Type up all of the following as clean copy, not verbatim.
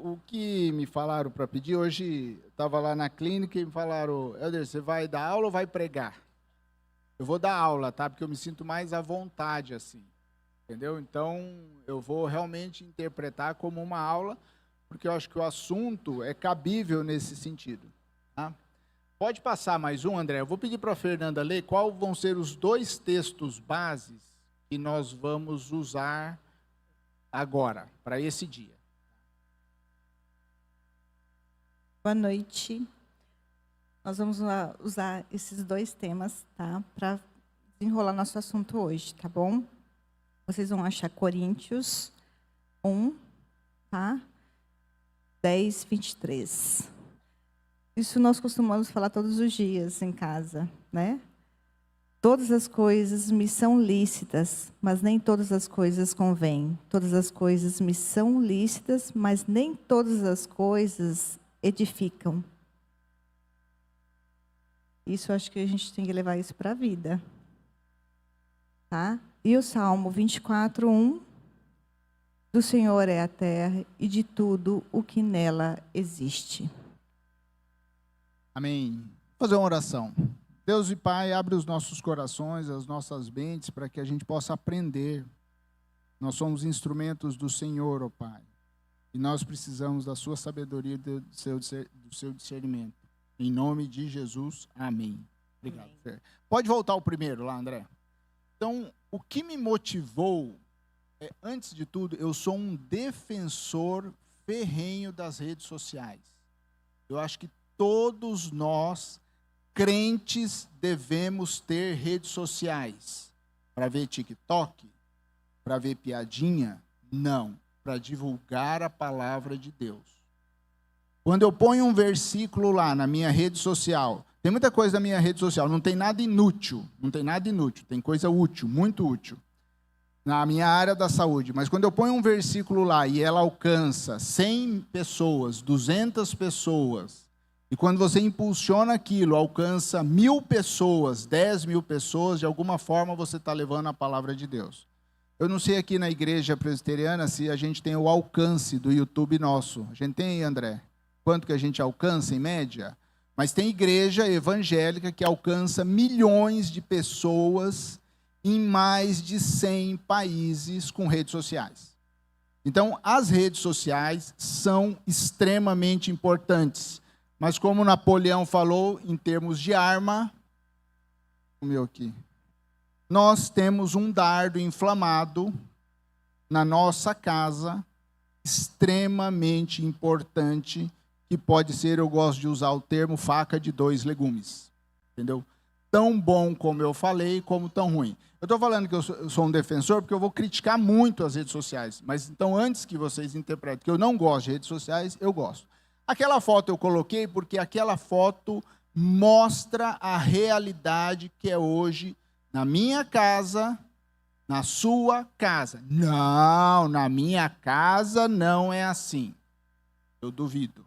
O que me falaram para pedir, hoje estava lá na clínica e me falaram, Helder, você vai dar aula ou vai pregar? Eu vou dar aula, tá? Porque eu me sinto mais à vontade, assim, entendeu? Então, eu vou realmente interpretar como uma aula, porque eu acho que o assunto é cabível nesse sentido, tá? Pode passar mais um, André? Eu vou pedir para a Fernanda ler quais vão ser os 2 textos bases que nós vamos usar agora, para esse dia. Boa noite. Nós vamos usar esses 2 temas, tá? Para desenrolar nosso assunto hoje, tá bom? Vocês vão achar Coríntios 1, tá? 10, 23. Isso nós costumamos falar todos os dias em casa, né? Todas as coisas me são lícitas, mas nem todas as coisas convêm. Todas as coisas me são lícitas, mas nem todas as coisas edificam. Isso, acho que a gente tem que levar isso para a vida. Tá? E o Salmo 24, 1. Do Senhor é a terra e de tudo o que nela existe. Amém. Vou fazer uma oração. Deus e Pai, abre os nossos corações, as nossas mentes, para que a gente possa aprender. Nós somos instrumentos do Senhor, ó Pai. E nós precisamos da sua sabedoria e do seu discernimento. Em nome de Jesus, amém. Obrigado, Fer. Pode voltar ao primeiro lá, André. Então, o que me motivou, antes de tudo, eu sou um defensor ferrenho das redes sociais. Eu acho que todos nós, crentes, devemos ter redes sociais. Para ver TikTok? Para ver piadinha? Não. Para divulgar a palavra de Deus. Quando eu ponho um versículo lá na minha rede social, tem muita coisa na minha rede social, não tem nada inútil, tem coisa útil, muito útil, na minha área da saúde. Mas quando eu ponho um versículo lá e ela alcança 100 pessoas, 200 pessoas, e quando você impulsiona aquilo, alcança 1.000 pessoas, 10.000 pessoas, de alguma forma você está levando a palavra de Deus. Eu não sei aqui na igreja presbiteriana se a gente tem o alcance do YouTube nosso. A gente tem, André? Quanto que a gente alcança em média? Mas tem igreja evangélica que alcança milhões de pessoas em mais de 100 países com redes sociais. Então, as redes sociais são extremamente importantes. Mas como Napoleão falou, em termos de arma, o meu aqui, nós temos um dardo inflamado na nossa casa, extremamente importante, que pode ser, eu gosto de usar o termo, faca de 2 legumes. Entendeu? Tão bom como eu falei, como tão ruim. Eu estou falando que eu sou um defensor, porque eu vou criticar muito as redes sociais. Mas então, antes que vocês interpretem que eu não gosto de redes sociais, eu gosto. Aquela foto eu coloquei porque aquela foto mostra a realidade que é hoje na minha casa, na sua casa. Não, na minha casa não é assim. Eu duvido.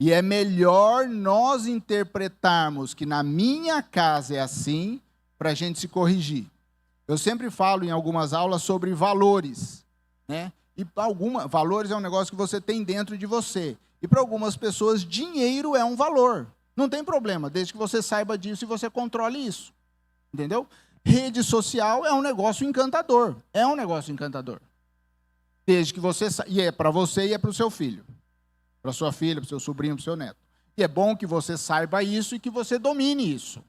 E é melhor nós interpretarmos que na minha casa é assim, para a gente se corrigir. Eu sempre falo em algumas aulas sobre valores, né? E valores é um negócio que você tem dentro de você. E para algumas pessoas, dinheiro é um valor. Não tem problema, desde que você saiba disso e você controle isso. Entendeu? Rede social é um negócio encantador. É um negócio encantador. Desde que você... E é para você e é para o seu filho. Para sua filha, para o seu sobrinho, para o seu neto. E é bom que você saiba isso e que você domine isso.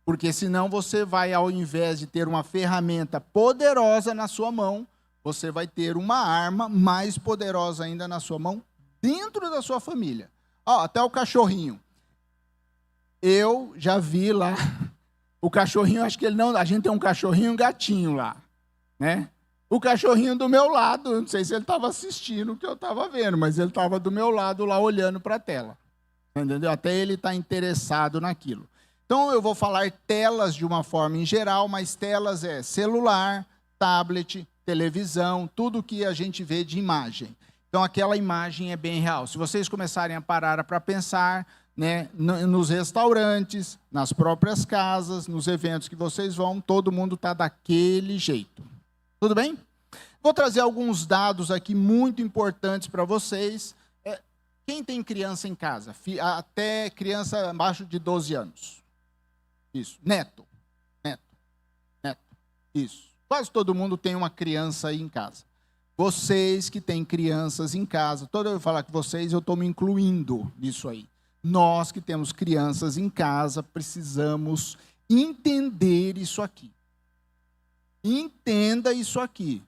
Porque senão você vai, ao invés de ter uma ferramenta poderosa na sua mão, você vai ter uma arma mais poderosa ainda na sua mão, dentro da sua família. Até o cachorrinho. Eu já vi lá... O cachorrinho, acho que ele não... A gente tem um cachorrinho e um gatinho lá, né? O cachorrinho do meu lado, não sei se ele estava assistindo o que eu estava vendo, mas ele estava do meu lado lá olhando para a tela. Entendeu? Até ele está interessado naquilo. Então, eu vou falar telas de uma forma em geral, mas telas é celular, tablet, televisão, tudo que a gente vê de imagem. Então, aquela imagem é bem real. Se vocês começarem a parar para pensar... né, nos restaurantes, nas próprias casas, nos eventos que vocês vão, todo mundo está daquele jeito. Tudo bem? Vou trazer alguns dados aqui muito importantes para vocês. Quem tem criança em casa? Até criança abaixo de 12 anos. Isso. Neto. Isso. Quase todo mundo tem uma criança aí em casa. Vocês que têm crianças em casa, toda vez que eu falar com vocês, eu estou me incluindo nisso aí. Nós que temos crianças em casa, precisamos entender isso aqui. Entenda isso aqui,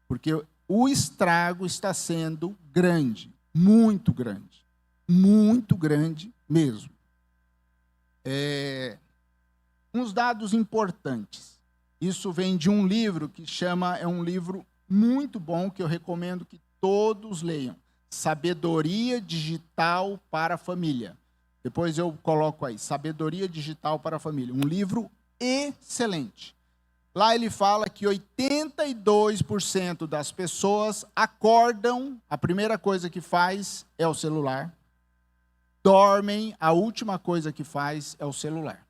porque o estrago está sendo grande, muito grande mesmo. Uns dados importantes. Isso vem de um livro que é um livro muito bom, que eu recomendo que todos leiam. Sabedoria Digital para a Família. Depois eu coloco aí, Sabedoria Digital para a Família. Um livro excelente. Lá ele fala que 82% das pessoas acordam, a primeira coisa que faz é o celular. Dormem, a última coisa que faz é o celular.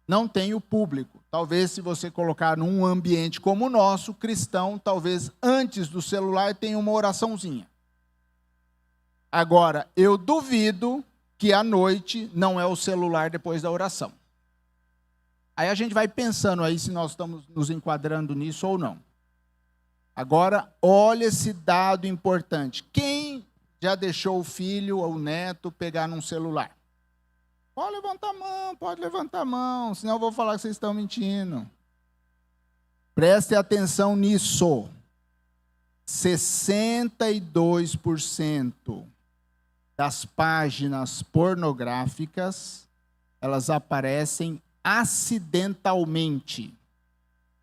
Não tem o público. Talvez se você colocar num ambiente como o nosso, cristão, talvez antes do celular tenha uma oraçãozinha. Agora, eu duvido que à noite não é o celular depois da oração. Aí a gente vai pensando aí se nós estamos nos enquadrando nisso ou não. Agora, olha esse dado importante. Quem já deixou o filho ou o neto pegar num celular? Pode levantar a mão, senão eu vou falar que vocês estão mentindo. Preste atenção nisso. 62% das páginas pornográficas, elas aparecem acidentalmente.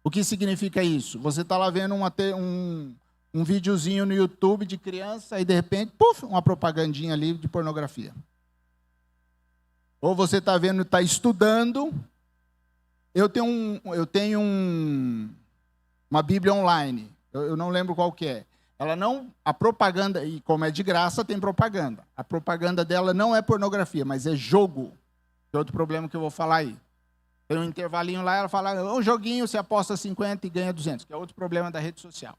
O que significa isso? Você está lá vendo um videozinho no YouTube de criança e de repente, puf, uma propagandinha ali de pornografia. Ou você está vendo, está estudando. Eu tenho uma Bíblia online. Eu não lembro qual que é. A propaganda, e como é de graça, tem propaganda. A propaganda dela não é pornografia, mas é jogo. É outro problema que eu vou falar aí. Tem um intervalinho lá, ela fala, um joguinho, você aposta 50 e ganha 200, que é outro problema da rede social.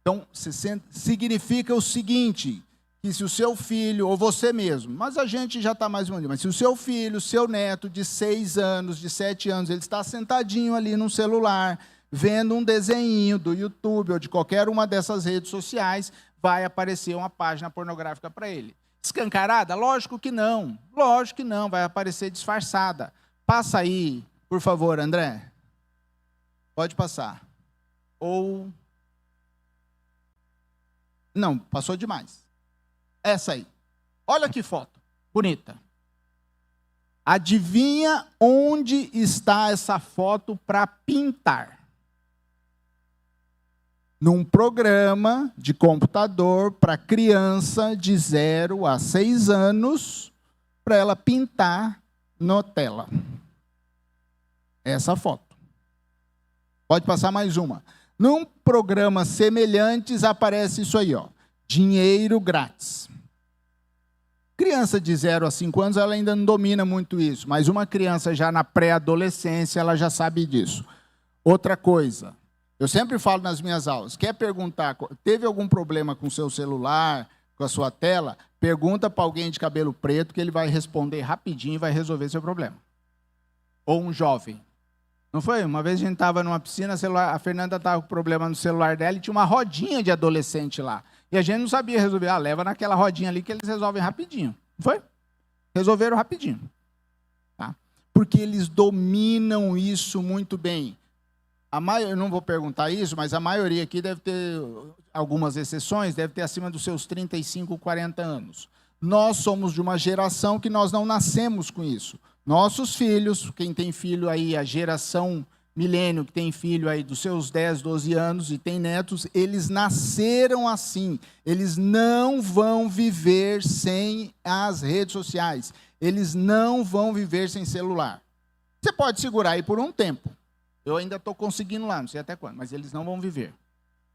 Então, significa o seguinte, que se o seu filho, ou você mesmo, mas a gente já está mais ou mas se o seu filho, seu neto de 6 anos, de 7 anos, ele está sentadinho ali no celular, vendo um desenho do YouTube ou de qualquer uma dessas redes sociais, vai aparecer uma página pornográfica para ele. Escancarada? Lógico que não, vai aparecer disfarçada. Passa aí, por favor, André. Pode passar. Ou... Não, passou demais. Essa aí. Olha que foto bonita. Adivinha onde está essa foto para pintar? Num programa de computador para criança de 0 a 6 anos, para ela pintar na tela. Essa foto. Pode passar mais uma. Num programa semelhantes aparece isso aí, ó. Dinheiro grátis. Criança de 0 a 5 anos, ela ainda não domina muito isso, mas uma criança já na pré-adolescência, ela já sabe disso. Outra coisa, eu sempre falo nas minhas aulas, quer perguntar, teve algum problema com o seu celular, com a sua tela? Pergunta para alguém de cabelo preto que ele vai responder rapidinho e vai resolver seu problema. Ou um jovem. Não foi? Uma vez a gente estava numa piscina, a Fernanda estava com problema no celular dela e tinha uma rodinha de adolescente lá. E a gente não sabia resolver. Leva naquela rodinha ali que eles resolvem rapidinho. Não foi? Resolveram rapidinho. Tá? Porque eles dominam isso muito bem. Eu não vou perguntar isso, mas a maioria aqui deve ter, algumas exceções, deve ter acima dos seus 35, 40 anos. Nós somos de uma geração que nós não nascemos com isso. Nossos filhos, quem tem filho aí, a geração milênio, que tem filho aí dos seus 10, 12 anos e tem netos, eles nasceram assim. Eles não vão viver sem as redes sociais. Eles não vão viver sem celular. Você pode segurar aí por um tempo. Eu ainda estou conseguindo lá, não sei até quando, mas eles não vão viver.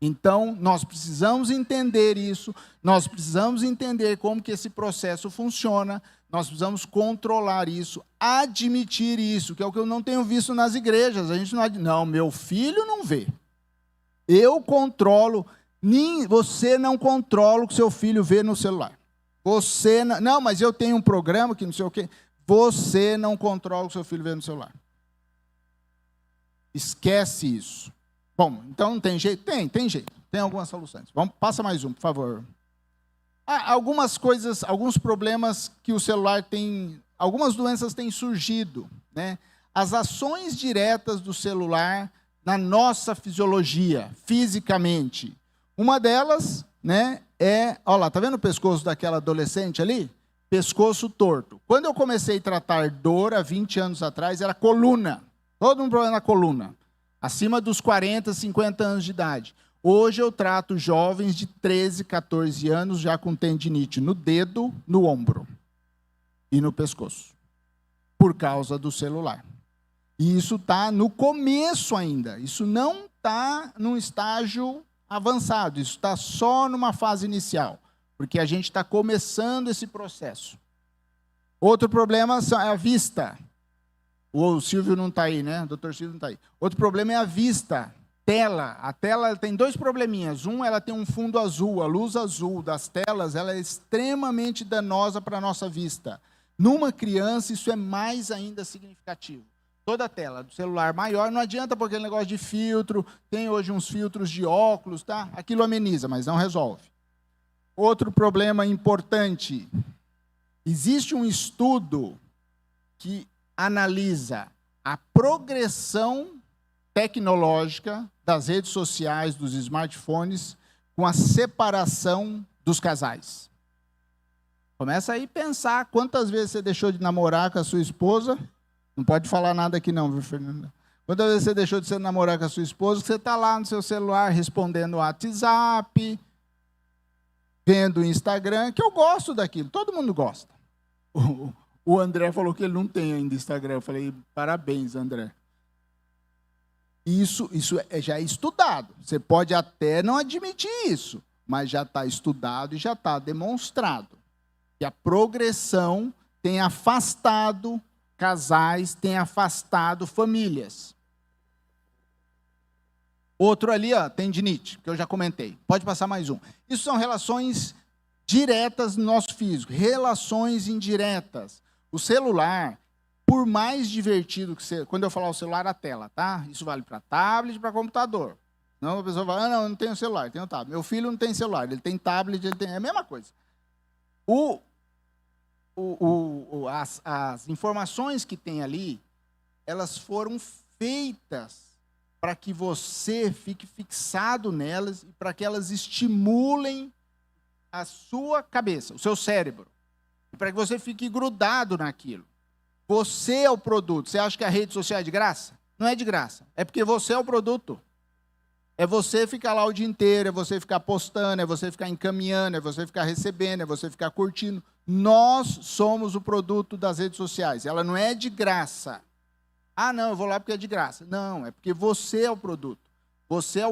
Então, nós precisamos entender isso, nós precisamos entender como que esse processo funciona, nós precisamos controlar isso, admitir isso, que é o que eu não tenho visto nas igrejas. A gente não, meu filho não vê. Eu controlo. Você não controla o que seu filho vê no celular. Você não, mas eu tenho um programa que não sei o quê. Você não controla o que seu filho vê no celular. Esquece isso. Bom, então não tem jeito? Tem jeito. Tem algumas soluções. Passa mais um, por favor. Algumas coisas, alguns problemas que o celular tem, algumas doenças têm surgido, né? As ações diretas do celular na nossa fisiologia, fisicamente. Uma delas, né, olha lá, tá vendo o pescoço daquela adolescente ali? Pescoço torto. Quando eu comecei a tratar dor, há 20 anos atrás, era coluna. Todo um problema na coluna. Acima dos 40, 50 anos de idade. Hoje eu trato jovens de 13, 14 anos já com tendinite no dedo, no ombro e no pescoço. Por causa do celular. E isso está no começo ainda. Isso não está num estágio avançado. Isso está só numa fase inicial. Porque a gente está começando esse processo. Outro problema é a vista. O Silvio não está aí, né? O doutor Silvio não está aí. Outro problema é a vista. A tela tem dois probleminhas. Ela tem um fundo azul. A luz azul das telas ela é extremamente danosa para a nossa vista. Numa criança, isso é mais ainda significativo. Toda a tela do celular maior, não adianta por aquele negócio de filtro. Tem hoje uns filtros de óculos, tá? Aquilo ameniza, mas não resolve. Outro problema importante. Existe um estudo que analisa a progressão tecnológica das redes sociais, dos smartphones, com a separação dos casais. Começa aí a pensar quantas vezes você deixou de namorar com a sua esposa. Não pode falar nada aqui não, viu, Fernanda? Quantas vezes você deixou de namorar com a sua esposa, você está lá no seu celular respondendo o WhatsApp, vendo o Instagram, que eu gosto daquilo, todo mundo gosta. O André falou que ele não tem ainda Instagram. Eu falei, parabéns, André. Isso já é estudado. Você pode até não admitir isso, mas já está estudado e já está demonstrado que a progressão tem afastado casais, tem afastado famílias. Outro ali, tendinite, que eu já comentei. Pode passar mais um. Isso são relações diretas no nosso físico, relações indiretas. O celular, por mais divertido que seja, quando eu falar o celular, a tela, tá? Isso vale para tablet e para computador. Não, a pessoa fala, não, eu não tenho celular, eu tenho tablet. Meu filho não tem celular, ele tem tablet, é a mesma coisa. As informações que tem ali, elas foram feitas para que você fique fixado nelas e para que elas estimulem a sua cabeça, o seu cérebro. E para que você fique grudado naquilo. Você é o produto. Você acha que a rede social é de graça? Não é de graça. É porque você é o produto. É você ficar lá o dia inteiro, é você ficar postando, é você ficar encaminhando, é você ficar recebendo, é você ficar curtindo. Nós somos o produto das redes sociais. Ela não é de graça. Ah, não, eu vou lá porque é de graça. Não, é porque você é o produto. Você é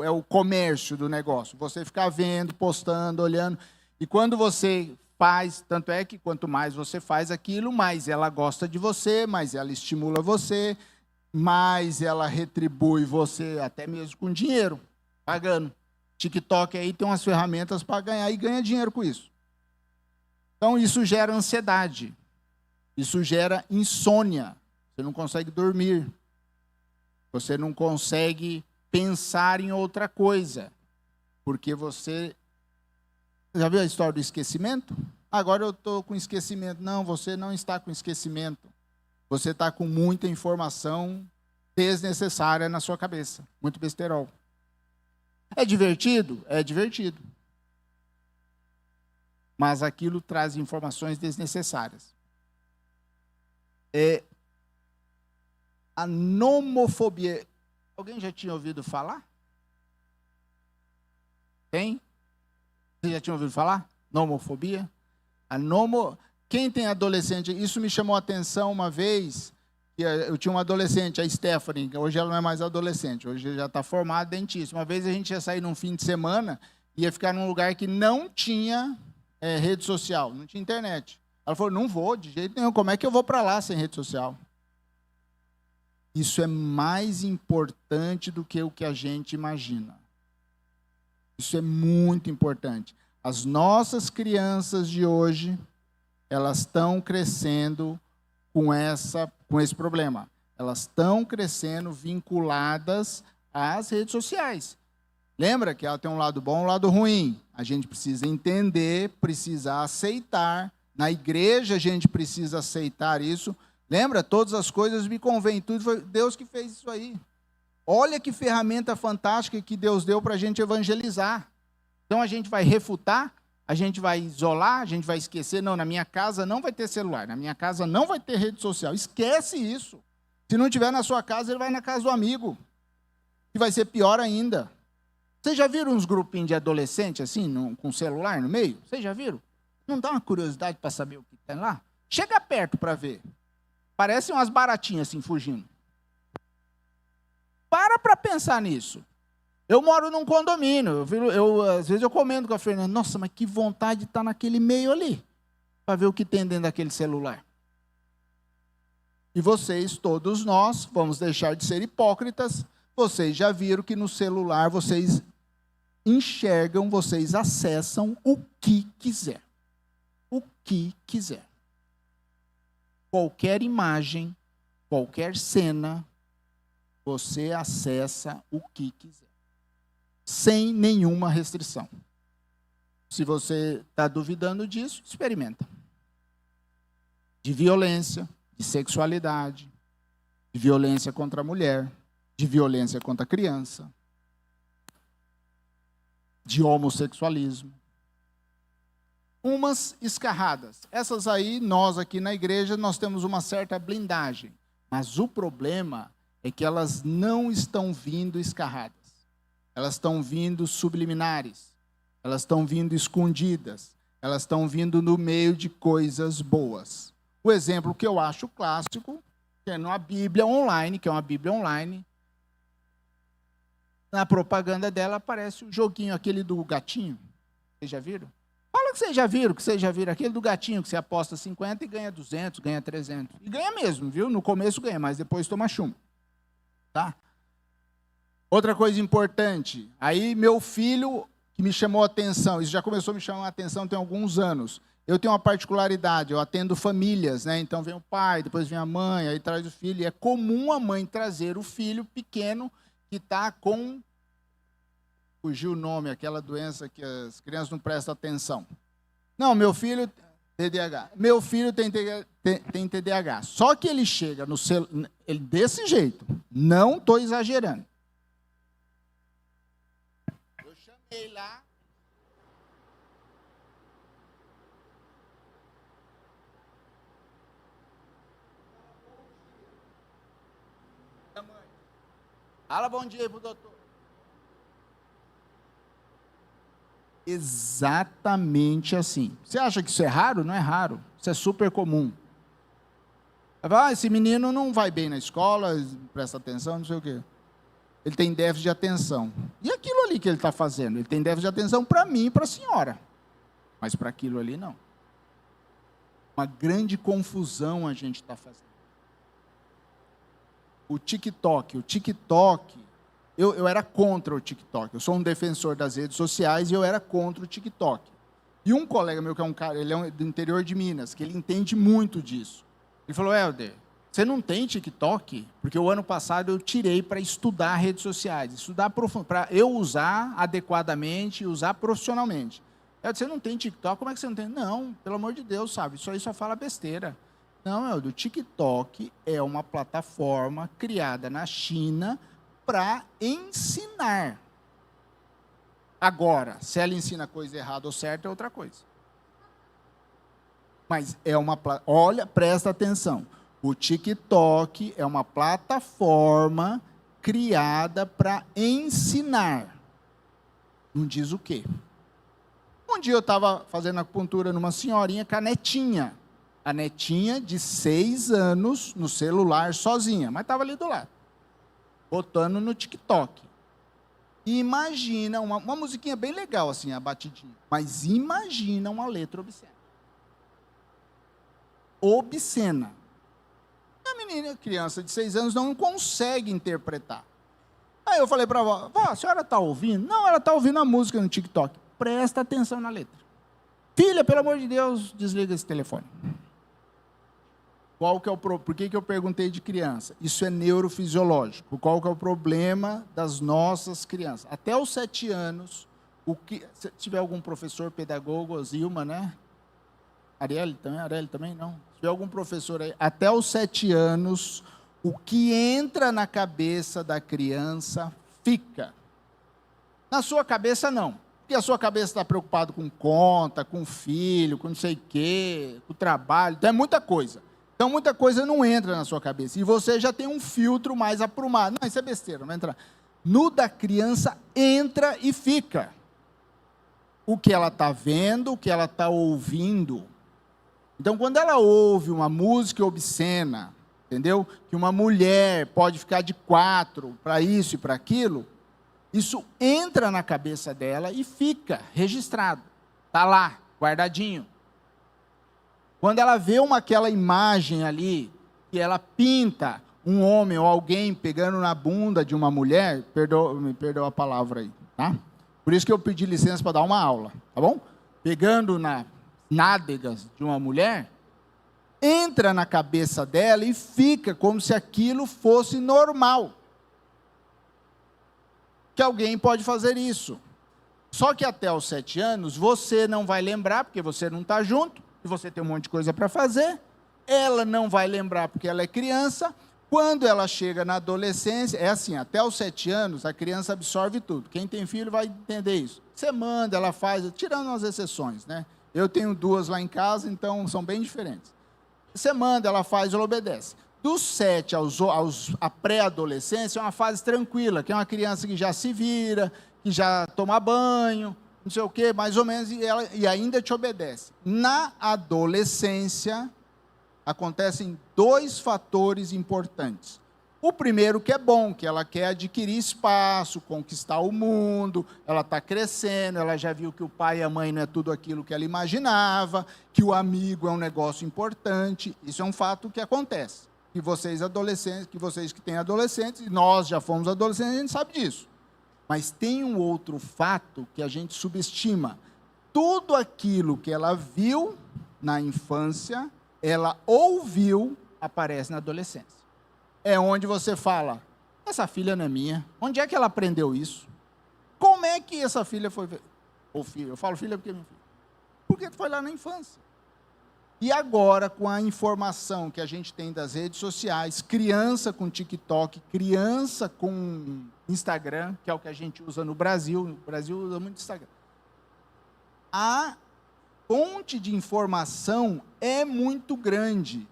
o comércio do negócio. Você ficar vendo, postando, olhando. E quando você faz, tanto é que quanto mais você faz aquilo, mais ela gosta de você, mais ela estimula você, mais ela retribui você, até mesmo com dinheiro, pagando. TikTok aí tem umas ferramentas para ganhar e ganha dinheiro com isso. Então isso gera ansiedade. Isso gera insônia. Você não consegue dormir. Você não consegue pensar em outra coisa. Porque você... Já viu a história do esquecimento? Agora eu estou com esquecimento. Não, você não está com esquecimento. Você está com muita informação desnecessária na sua cabeça. Muito besterol. É divertido? É divertido. Mas aquilo traz informações desnecessárias. A nomofobia. Alguém já tinha ouvido falar? Tem? Você já tinha ouvido falar? Nomofobia? Quem tem adolescente? Isso me chamou a atenção uma vez. Eu tinha uma adolescente, a Stephanie. Hoje ela não é mais adolescente. Hoje já está formada dentista. Uma vez a gente ia sair num fim de semana, ia ficar num lugar que não tinha rede social, não tinha internet. Ela falou, não vou, de jeito nenhum. Como é que eu vou para lá sem rede social? Isso é mais importante do que o que a gente imagina. Isso é muito importante. As nossas crianças de hoje, elas estão crescendo com esse problema. Elas estão crescendo vinculadas às redes sociais. Lembra que ela tem um lado bom e um lado ruim. A gente precisa entender, precisa aceitar. Na igreja a gente precisa aceitar isso. Lembra? Todas as coisas me convêm. Tudo foi Deus que fez isso aí. Olha que ferramenta fantástica que Deus deu para a gente evangelizar. Então a gente vai refutar, a gente vai isolar, a gente vai esquecer. Não, na minha casa não vai ter celular, na minha casa não vai ter rede social. Esquece isso. Se não tiver na sua casa, ele vai na casa do amigo. Que vai ser pior ainda. Vocês já viram uns grupinhos de adolescente assim, com celular no meio? Vocês já viram? Não dá uma curiosidade para saber o que tem lá? Chega perto para ver. Parecem umas baratinhas assim, fugindo. Para pensar nisso. Eu moro num condomínio. Às vezes eu comento com a Fernanda. Nossa, mas que vontade de estar naquele meio ali. Para ver o que tem dentro daquele celular. E vocês, todos nós, vamos deixar de ser hipócritas. Vocês já viram que no celular vocês enxergam, vocês acessam o que quiser. O que quiser. Qualquer imagem, qualquer cena, você acessa o que quiser. Sem nenhuma restrição. Se você está duvidando disso, experimenta. De violência, de sexualidade, de violência contra a mulher, de violência contra a criança, de homossexualismo. Umas escarradas. Essas aí, nós aqui na igreja, nós temos uma certa blindagem. Mas o problema é que elas não estão vindo escarradas. Elas estão vindo subliminares. Elas estão vindo escondidas. Elas estão vindo no meio de coisas boas. O exemplo que eu acho clássico, que é na Bíblia online, que é uma Bíblia online. Na propaganda dela aparece o joguinho, aquele do gatinho. Vocês já viram? Fala que vocês já viram aquele do gatinho, que você aposta 50 e ganha 200, ganha 300. E ganha mesmo, viu? No começo ganha, mas depois toma chumbo. Tá? Outra coisa importante, aí meu filho, que me chamou a atenção, isso já começou a me chamar a atenção tem alguns anos. Eu tenho uma particularidade, eu atendo famílias, né? Então vem o pai, depois vem a mãe, aí traz o filho. E é comum a mãe trazer o filho pequeno que está com... Fugiu o nome, aquela doença que as crianças não prestam atenção. Não, meu filho... TDAH. Meu filho tem TDAH. Só que ele chega no ele desse jeito. Não estou exagerando. Eu chamei lá. Fala bom dia aí pro doutor. Exatamente assim. Você acha que isso é raro? Não é raro. Isso é super comum. Esse menino não vai bem na escola, presta atenção, não sei o quê. Ele tem déficit de atenção. E aquilo ali que ele está fazendo? Ele tem déficit de atenção para mim e para a senhora. Mas para aquilo ali, não. Uma grande confusão a gente está fazendo. O TikTok, eu era contra o TikTok. Eu sou um defensor das redes sociais e eu era contra o TikTok. E um colega meu, que é um cara, ele é do interior de Minas, que ele entende muito disso. Ele falou, Helder, você não tem TikTok? Porque o ano passado eu tirei para estudar redes sociais, para eu usar adequadamente e usar profissionalmente. Eu disse, você não tem TikTok? Como é que você não tem? Não, pelo amor de Deus, sabe? Isso aí só fala besteira. Não, Helder, o TikTok é uma plataforma criada na China para ensinar. Agora, se ela ensina coisa errada ou certa, é outra coisa. Mas é uma... Olha, presta atenção. O TikTok é uma plataforma criada para ensinar. Não diz o quê. Um dia eu estava fazendo acupuntura numa senhorinha com a netinha. A netinha de 6 anos no celular sozinha, mas estava ali do lado. Botando no TikTok. E imagina, uma musiquinha bem legal assim, a batidinha. Mas imagina uma letra obscena. Obscena. A menina, criança de 6 anos, não consegue interpretar. Aí eu falei para a avó, a senhora está ouvindo? Não, ela está ouvindo a música no TikTok. Presta atenção na letra. Filha, pelo amor de Deus, desliga esse telefone. Por que eu perguntei de criança? Isso é neurofisiológico. Qual que é o problema das nossas crianças? Até os 7 anos, se tiver algum professor pedagogo, Zilma, né? Arielle também não. Se tiver algum professor aí, até os 7 anos, o que entra na cabeça da criança fica. Na sua cabeça, não. Porque a sua cabeça está preocupada com conta, com filho, com não sei o quê, com trabalho, então é muita coisa. Então, muita coisa não entra na sua cabeça. E você já tem um filtro mais aprumado. Não, isso é besteira, não vai entrar. No da criança, entra e fica. O que ela está vendo, o que ela está ouvindo. Então, quando ela ouve uma música obscena, entendeu? Que uma mulher pode ficar de 4 para isso e para aquilo, isso entra na cabeça dela e fica registrado. Está lá, guardadinho. Quando ela vê aquela imagem ali, que ela pinta um homem ou alguém pegando na bunda de uma mulher, me perdoa a palavra aí, tá? Por isso que eu pedi licença para dar uma aula, tá bom? Pegando nas nádegas de uma mulher, entra na cabeça dela e fica como se aquilo fosse normal. Que alguém pode fazer isso. Só que até os 7 anos, você não vai lembrar, porque você não está junto, e você tem um monte de coisa para fazer, ela não vai lembrar porque ela é criança, quando ela chega na adolescência, é assim, até os 7 anos, a criança absorve tudo, quem tem filho vai entender isso, você manda, ela faz, tirando as exceções, né? Eu tenho 2 lá em casa, então são bem diferentes, você manda, ela faz, ela obedece. Dos 7 à pré-adolescência, é uma fase tranquila, que é uma criança que já se vira, que já toma banho, não sei o quê, mais ou menos, e ainda te obedece. Na adolescência, acontecem 2 fatores importantes. O primeiro que é bom, que ela quer adquirir espaço, conquistar o mundo, ela está crescendo, ela já viu que o pai e a mãe não é tudo aquilo que ela imaginava, que o amigo é um negócio importante, isso é um fato que acontece. Que vocês adolescentes, que vocês que têm adolescentes, e nós já fomos adolescentes, a gente sabe disso. Mas tem um outro fato que a gente subestima. Tudo aquilo que ela viu na infância, ela ouviu, aparece na adolescência. É onde você fala, essa filha não é minha. Onde é que ela aprendeu isso? Como é que essa filha foi... Ou filho, eu falo filha porque é minha filha. Porque foi lá na infância. E agora, com a informação que a gente tem das redes sociais, criança com TikTok, criança com Instagram, que é o que a gente usa no Brasil usa muito Instagram. A fonte de informação é muito grande,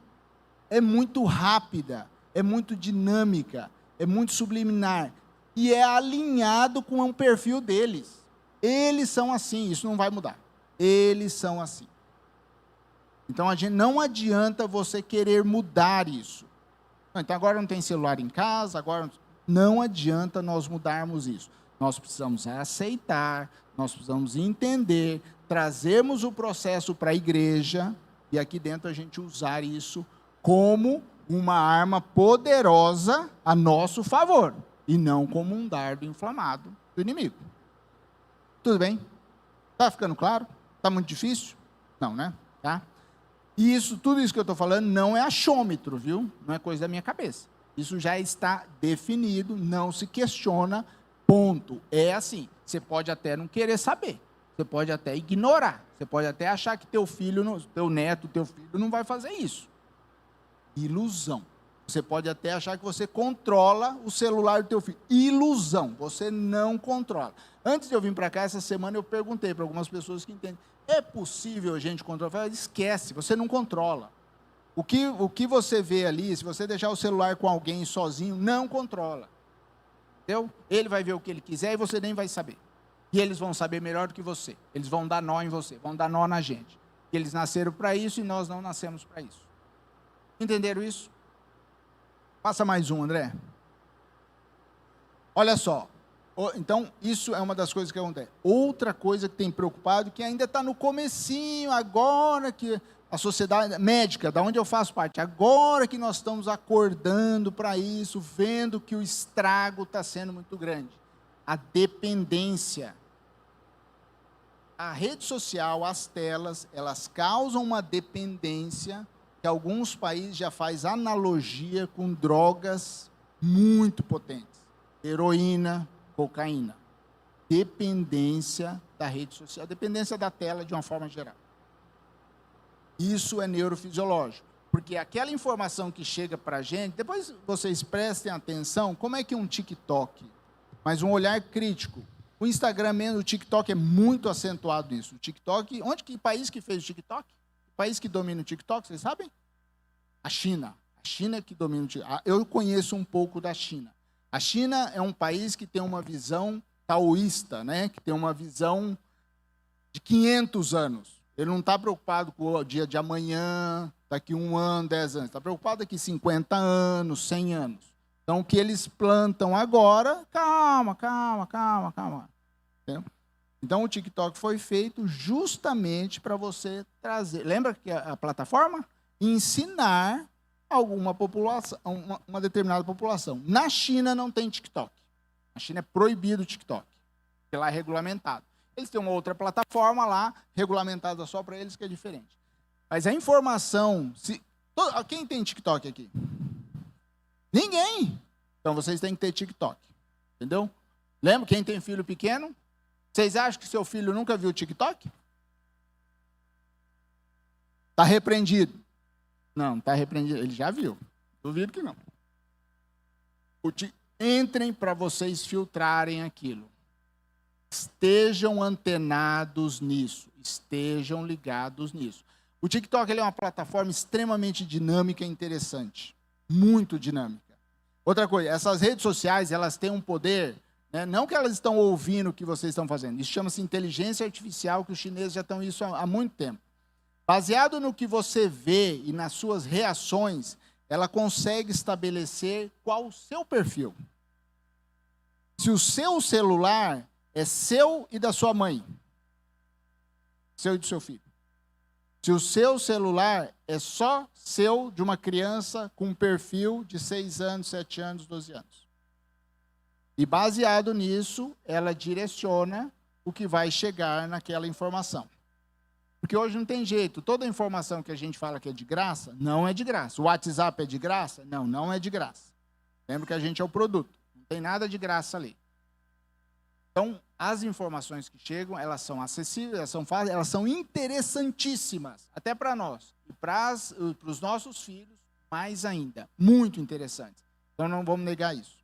é muito rápida, é muito dinâmica, é muito subliminar, e é alinhado com o perfil deles. Eles são assim, isso não vai mudar. Eles são assim. Então, não adianta você querer mudar isso. Então, agora não tem celular em casa, agora não adianta nós mudarmos isso. Nós precisamos aceitar, nós precisamos entender, trazermos o processo para a igreja, e aqui dentro a gente usar isso como uma arma poderosa a nosso favor, e não como um dardo inflamado do inimigo. Tudo bem? Está ficando claro? Está muito difícil? Não, né? Tá? E tudo isso que eu estou falando não é achômetro, viu? Não é coisa da minha cabeça. Isso já está definido, não se questiona, ponto. É assim, você pode até não querer saber, você pode até ignorar, você pode até achar que teu filho, teu neto, teu filho não vai fazer isso. Ilusão. Você pode até achar que você controla o celular do teu filho. Ilusão, você não controla. Antes de eu vir para cá, essa semana, eu perguntei para algumas pessoas que entendem, é possível a gente controlar? Eu falei, esquece, você não controla. O que você vê ali, se você deixar o celular com alguém sozinho, não controla. Entendeu? Ele vai ver o que ele quiser e você nem vai saber. E eles vão saber melhor do que você. Eles vão dar nó em você, vão dar nó na gente. Eles nasceram para isso e nós não nascemos para isso. Entenderam isso? Passa mais um, André. Olha só. Então, isso é uma das coisas que acontece. Outra coisa que tem preocupado, que ainda está no comecinho, agora que a sociedade médica, da onde eu faço parte, agora que nós estamos acordando para isso, vendo que o estrago está sendo muito grande. A dependência. A rede social, as telas, elas causam uma dependência que alguns países já faz analogia com drogas muito potentes. Heroína, cocaína. Dependência da rede social, dependência da tela de uma forma geral. Isso é neurofisiológico, porque aquela informação que chega para a gente, depois vocês prestem atenção, como é que um TikTok, mas um olhar crítico, o Instagram mesmo, o TikTok é muito acentuado nisso. O TikTok, que país que fez o TikTok? O país que domina o TikTok, vocês sabem? A China. A China é que domina o TikTok. Eu conheço um pouco da China. A China é um país que tem uma visão taoísta, né? Que tem uma visão de 500 anos. Ele não está preocupado com o dia de amanhã, daqui 1 ano, 10 anos. Está preocupado daqui 50 anos, 100 anos. Então, o que eles plantam agora, calma. Entendeu? Então, o TikTok foi feito justamente para você trazer... Lembra que a plataforma? Ensinar alguma população, uma determinada população. Na China não tem TikTok. Na China é proibido o TikTok, porque lá é regulamentado. Eles têm uma outra plataforma lá, regulamentada só para eles, que é diferente. Mas a informação... Quem tem TikTok aqui? Ninguém. Então, vocês têm que ter TikTok. Entendeu? Lembra? Quem tem filho pequeno? Vocês acham que seu filho nunca viu TikTok? Está repreendido. Não está repreendido. Ele já viu. Duvido que não. Entrem para vocês filtrarem aquilo. Estejam antenados nisso. Estejam ligados nisso. O TikTok ele é uma plataforma extremamente dinâmica e interessante. Muito dinâmica. Outra coisa, essas redes sociais, elas têm um poder, né? Não que elas estão ouvindo o que vocês estão fazendo. Isso chama-se inteligência artificial, que os chineses já estão isso há muito tempo. Baseado no que você vê e nas suas reações, ela consegue estabelecer qual o seu perfil. Se o seu celular é seu e da sua mãe, seu e do seu filho. Se o seu celular é só seu de uma criança com um perfil de 6 anos, 7 anos, 12 anos. E baseado nisso, ela direciona o que vai chegar naquela informação. Porque hoje não tem jeito. Toda informação que a gente fala que é de graça, não é de graça. O WhatsApp é de graça? Não, não é de graça. Lembra que a gente é o produto. Não tem nada de graça ali. Então, as informações que chegam, elas são acessíveis, elas são fáceis, elas são interessantíssimas, até para nós. E para os nossos filhos, mais ainda. Muito interessantes. Então, não vamos negar isso.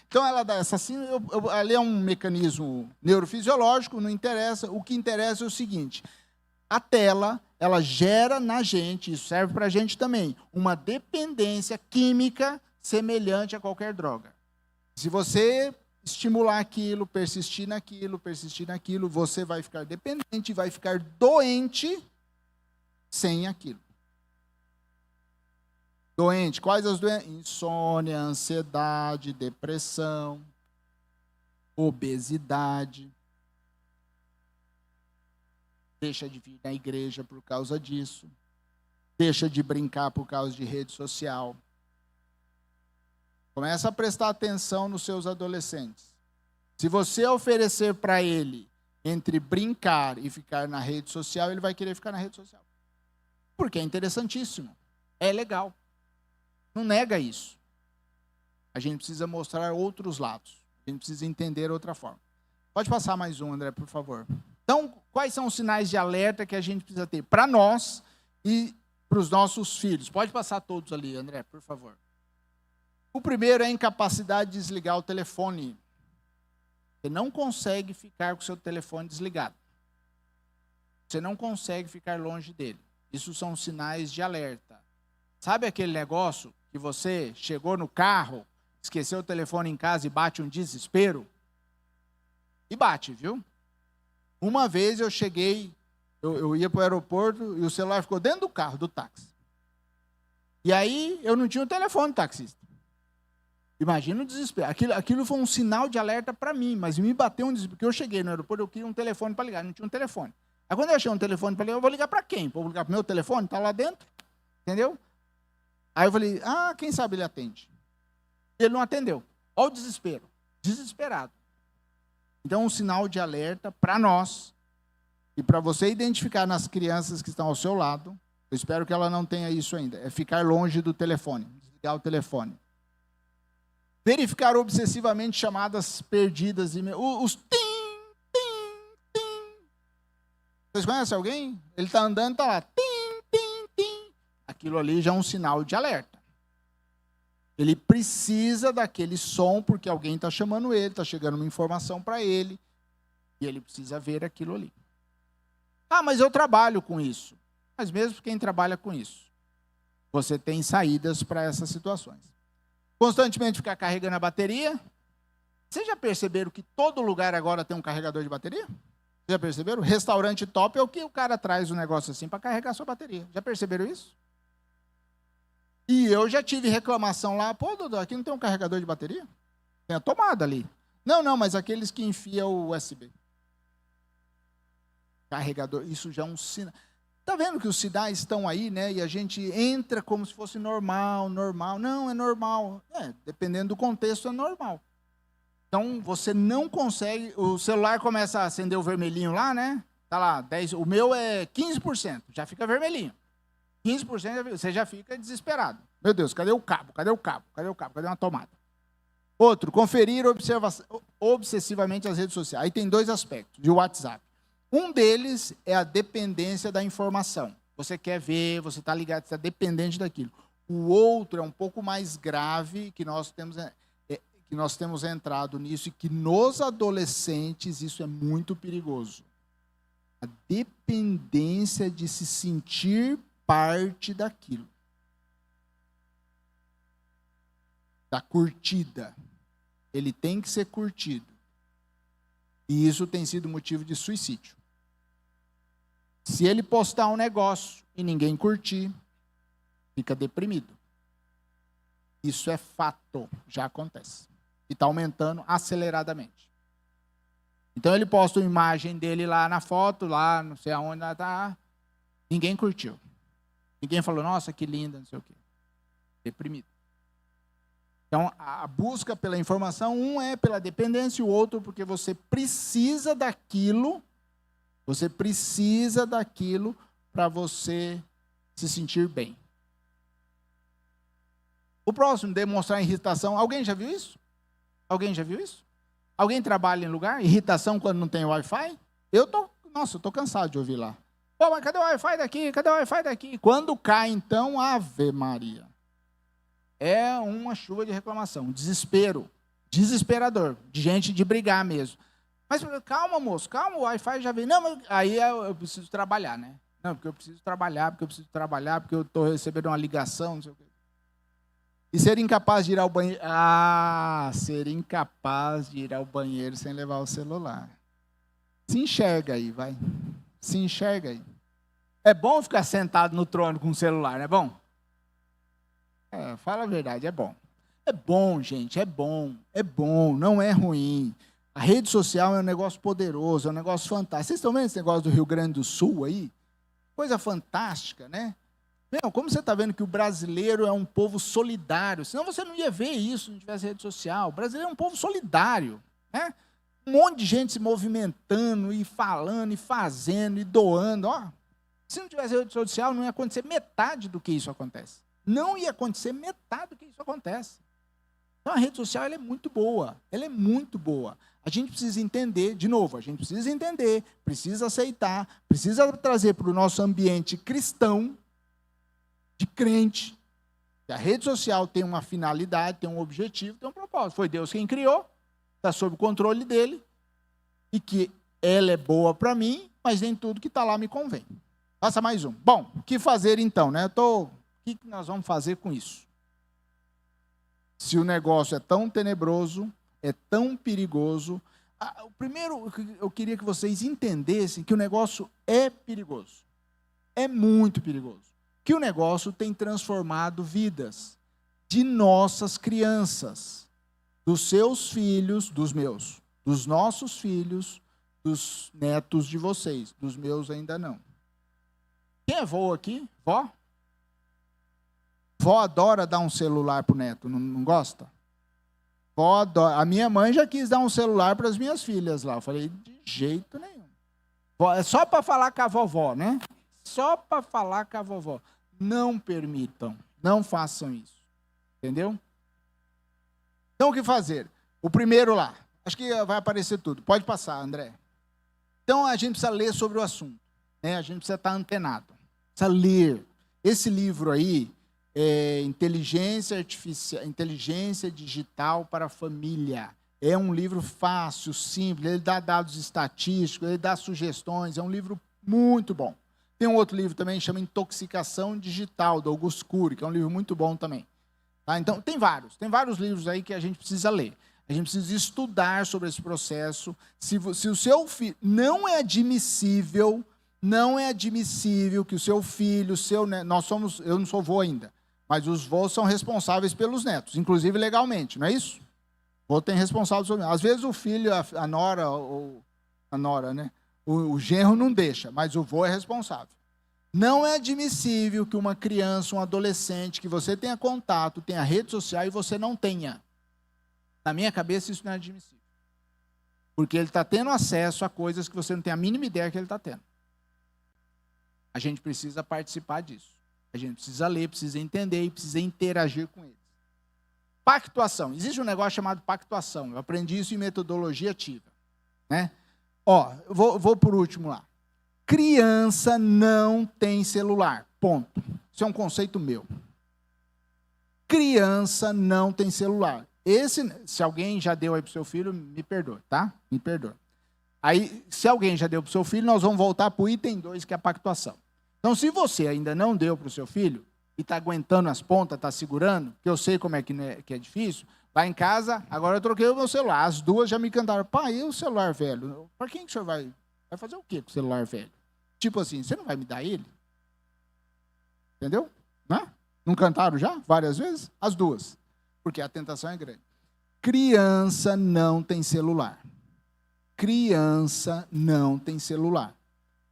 Então, ela dá essa assim, ali é um mecanismo neurofisiológico, não interessa. O que interessa é o seguinte: a tela, ela gera na gente, isso serve para a gente também, uma dependência química semelhante a qualquer droga. Se você estimular aquilo, persistir naquilo, você vai ficar dependente, vai ficar doente sem aquilo. Doente, quais as doenças? Insônia, ansiedade, depressão, obesidade. Deixa de vir na igreja por causa disso. Deixa de brincar por causa de rede social. Começa a prestar atenção nos seus adolescentes. Se você oferecer para ele entre brincar e ficar na rede social, ele vai querer ficar na rede social. Porque é interessantíssimo. É legal. Não nega isso. A gente precisa mostrar outros lados. A gente precisa entender outra forma. Pode passar mais um, André, por favor. Então, quais são os sinais de alerta que a gente precisa ter para nós e para os nossos filhos? Pode passar todos ali, André, por favor. O primeiro é a incapacidade de desligar o telefone. Você não consegue ficar com o seu telefone desligado. Você não consegue ficar longe dele. Isso são sinais de alerta. Sabe aquele negócio que você chegou no carro, esqueceu o telefone em casa e bate um desespero? E bate, viu? Uma vez eu cheguei, eu ia para o aeroporto e o celular ficou dentro do carro, do táxi. E aí eu não tinha o telefone do taxista. Imagina o desespero. Aquilo foi um sinal de alerta para mim, mas me bateu um desespero. Porque eu cheguei no aeroporto, eu queria um telefone para ligar, não tinha um telefone. Aí quando eu achei um telefone para ligar, eu vou ligar para quem? Vou ligar para o meu telefone? Está lá dentro? Entendeu? Aí eu falei, quem sabe ele atende. Ele não atendeu. Olha o desespero. Desesperado. Então, um sinal de alerta para nós, e para você identificar nas crianças que estão ao seu lado, eu espero que ela não tenha isso ainda, é ficar longe do telefone, desligar o telefone. Verificar obsessivamente chamadas perdidas, os tim, tim, tim. Vocês conhecem alguém? Ele está andando, está lá, tim, tim, tim. Aquilo ali já é um sinal de alerta. Ele precisa daquele som, porque alguém está chamando ele, está chegando uma informação para ele, e ele precisa ver aquilo ali. Mas eu trabalho com isso. Mas mesmo quem trabalha com isso, você tem saídas para essas situações. Constantemente ficar carregando a bateria. Vocês já perceberam que todo lugar agora tem um carregador de bateria? Já perceberam? Restaurante top é o que o cara traz um negócio assim para carregar a sua bateria. Já perceberam isso? E eu já tive reclamação lá. Pô, Dodô, aqui não tem um carregador de bateria? Tem a tomada ali. Não, mas aqueles que enfiam o USB. Carregador, isso já é um sinal. Está vendo que os sinais estão aí, né? E a gente entra como se fosse normal. Não, é normal. Dependendo do contexto, é normal. Então, você não consegue... O celular começa a acender o vermelhinho lá, né? Está lá, 10, o meu é 15%, já fica vermelhinho. 15% você já fica desesperado. Meu Deus, cadê o cabo? Cadê uma tomada? Outro, conferir obsessivamente as redes sociais. Aí tem dois aspectos de WhatsApp. Um deles é a dependência da informação. Você quer ver, você está ligado, você está dependente daquilo. O outro é um pouco mais grave, que nós temos entrado nisso, e que nos adolescentes isso é muito perigoso. A dependência de se sentir parte daquilo. Da curtida. Ele tem que ser curtido. E isso tem sido motivo de suicídio. Se ele postar um negócio e ninguém curtir, fica deprimido. Isso é fato, já acontece. E está aumentando aceleradamente. Então ele posta uma imagem dele lá na foto, lá não sei aonde ela está. Ninguém curtiu. Ninguém falou, nossa, que linda, não sei o quê. Deprimido. Então, a busca pela informação, um é pela dependência, o outro porque você precisa daquilo para você se sentir bem. O próximo, demonstrar irritação. Alguém já viu isso? Alguém trabalha em lugar? Irritação quando não tem Wi-Fi? Eu tô cansado de ouvir lá. Pô, mas cadê o Wi-Fi daqui? Quando cai, então, Ave Maria. É uma chuva de reclamação, desespero, desesperador, de gente de brigar mesmo. Mas calma, moço, calma, o Wi-Fi já vem. Não, mas aí eu preciso trabalhar, né? Não, porque eu preciso trabalhar, porque eu estou recebendo uma ligação, não sei o quê. E ser incapaz de ir ao banheiro. Ser incapaz de ir ao banheiro sem levar o celular. Se enxerga aí, vai. Se enxerga aí. É bom ficar sentado no trono com o celular, não é bom? Fala a verdade, é bom. É bom, gente, é bom, não é ruim. A rede social é um negócio poderoso, é um negócio fantástico. Vocês estão vendo esse negócio do Rio Grande do Sul aí? Coisa fantástica, né? Como você está vendo que o brasileiro é um povo solidário, senão você não ia ver isso se não tivesse rede social. O brasileiro é um povo solidário, né? Um monte de gente se movimentando, e falando, e fazendo, e doando. Se não tivesse rede social, não ia acontecer metade do que isso acontece. Não ia acontecer metade do que isso acontece. Então, a rede social ela é muito boa. A gente precisa entender, de novo, precisa aceitar, precisa trazer para o nosso ambiente cristão, de crente, que a rede social tem uma finalidade, tem um objetivo, tem um propósito. Foi Deus quem criou, está sob o controle dele, e que ela é boa para mim, mas nem tudo que está lá me convém. Passa mais um. Bom, o que fazer então, né? O que nós vamos fazer com isso? Se o negócio é tão tenebroso, é tão perigoso. Primeiro, eu queria que vocês entendessem que o negócio é perigoso. É muito perigoso. Que o negócio tem transformado vidas de nossas crianças. dos seus filhos, dos meus, dos nossos filhos, dos netos de vocês, dos meus ainda não. Quem é vô aqui? Vó? Vó adora dar um celular para o neto, não gosta? Vó adora. A minha mãe já quis dar um celular para as minhas filhas lá. Eu falei, de jeito nenhum. É só para falar com a vovó, né? Só para falar com a vovó. Não permitam, não façam isso. Entendeu? Então, o que fazer? O primeiro lá. Acho que vai aparecer tudo. Pode passar, André. Então, a gente precisa ler sobre o assunto. Né? A gente precisa estar antenado. Precisa ler. Esse livro aí é Inteligência Artificial, Inteligência Digital para a Família. É um livro fácil, simples. Ele dá dados estatísticos, ele dá sugestões. É um livro muito bom. Tem um outro livro também, chama Intoxicação Digital, do Augusto Cury, que é um livro muito bom também. Tá? Então, tem vários livros aí que a gente precisa ler. A gente precisa estudar sobre esse processo. Se o seu filho... Não é admissível que o seu filho, o seu neto... Eu não sou vô ainda, mas os vós são responsáveis pelos netos, inclusive legalmente, não é isso? O vô tem responsável sobre... Às vezes o filho, a nora, ou a nora, né? O genro não deixa, mas o vô é responsável. Não é admissível que uma criança, um adolescente, que você tenha contato, tenha rede social e você não tenha. Na minha cabeça, isso não é admissível. Porque ele está tendo acesso a coisas que você não tem a mínima ideia que ele está tendo. A gente precisa participar disso. A gente precisa ler, precisa entender e precisa interagir com eles. Pactuação. Existe um negócio chamado pactuação. Eu aprendi isso em metodologia ativa. Né? Ó, vou por último lá. Criança não tem celular. Ponto. Isso é um conceito meu. Criança não tem celular. Se alguém já deu aí para o seu filho, me perdoe, tá? Me perdoe. Aí, se alguém já deu para o seu filho, nós vamos voltar para o item 2, que é a pactuação. Então, se você ainda não deu para o seu filho, e está aguentando as pontas, está segurando, que eu sei como é que é difícil, vai em casa, agora eu troquei o meu celular. As duas já me cantaram, pai, e o celular velho? Para quem que o senhor vai fazer o quê com o celular velho? Tipo assim, você não vai me dar ele? Entendeu? Não cantaram já? Várias vezes? As duas. Porque a tentação é grande. Criança não tem celular. Criança não tem celular.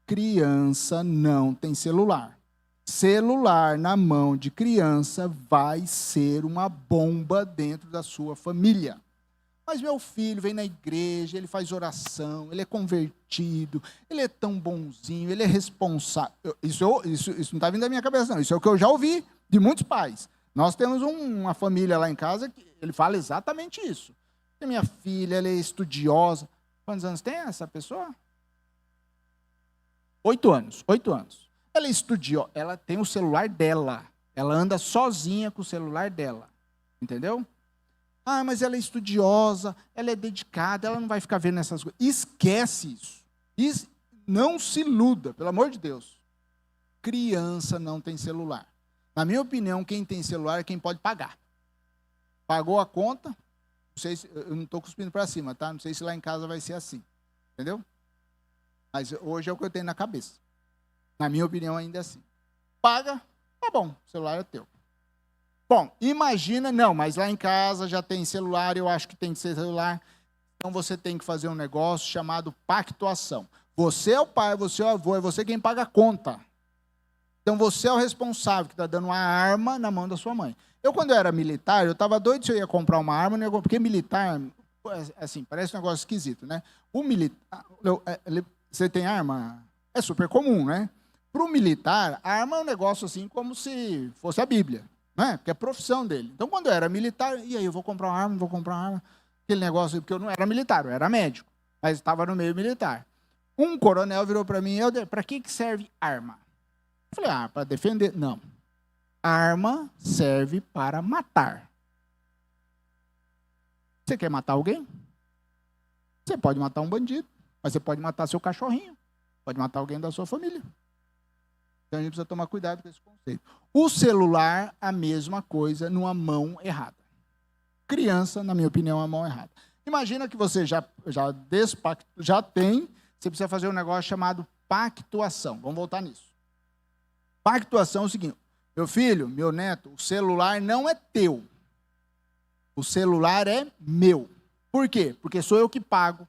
Criança não tem celular. Celular na mão de criança vai ser uma bomba dentro da sua família. Mas meu filho vem na igreja, ele faz oração, ele é convertido, ele é tão bonzinho, ele é responsável. Isso não está vindo da minha cabeça, não. Isso é o que eu já ouvi de muitos pais. Nós temos uma família lá em casa que ele fala exatamente isso. E minha filha, ela é estudiosa. Quantos anos tem essa pessoa? 8 anos. 8 anos. Ela é estudiosa, ela tem o celular dela. Ela anda sozinha com o celular dela. Entendeu? Ah, mas ela é estudiosa, ela é dedicada, ela não vai ficar vendo essas coisas. Esquece isso. Não se iluda, pelo amor de Deus. Criança não tem celular. Na minha opinião, quem tem celular é quem pode pagar. Pagou a conta, não sei se, eu não estou cuspindo para cima, tá? Não sei se lá em casa vai ser assim. Entendeu? Mas hoje é o que eu tenho na cabeça. Na minha opinião, ainda é assim. Paga, tá bom, o celular é teu. Bom, imagina, não, mas lá em casa já tem celular, eu acho que tem que ser celular. Então você tem que fazer um negócio chamado pactuação. Você é o pai, você é o avô, é você quem paga a conta. Então você é o responsável que está dando uma arma na mão da sua mãe. Eu, quando eu era militar, eu estava doido se eu ia comprar uma arma, porque militar, assim, parece um negócio esquisito, né? O militar, você tem arma? É super comum, né? Para o militar, a arma é um negócio assim como se fosse a Bíblia. Né? Porque é a profissão dele. Então, quando eu era militar, e aí, eu vou comprar uma arma, não vou comprar uma arma? Aquele negócio, porque eu não era militar, eu era médico, mas estava no meio militar. Um coronel virou para mim, para que serve arma? Eu falei, para defender. Não. Arma serve para matar. Você quer matar alguém? Você pode matar um bandido, mas você pode matar seu cachorrinho, pode matar alguém da sua família. Então, a gente precisa tomar cuidado com esse conceito. O celular, a mesma coisa, numa mão errada. Criança, na minha opinião, é a mão errada. Imagina que você já tem, você precisa fazer um negócio chamado pactuação. Vamos voltar nisso. Pactuação é o seguinte, meu filho, meu neto, o celular não é teu. O celular é meu. Por quê? Porque sou eu que pago,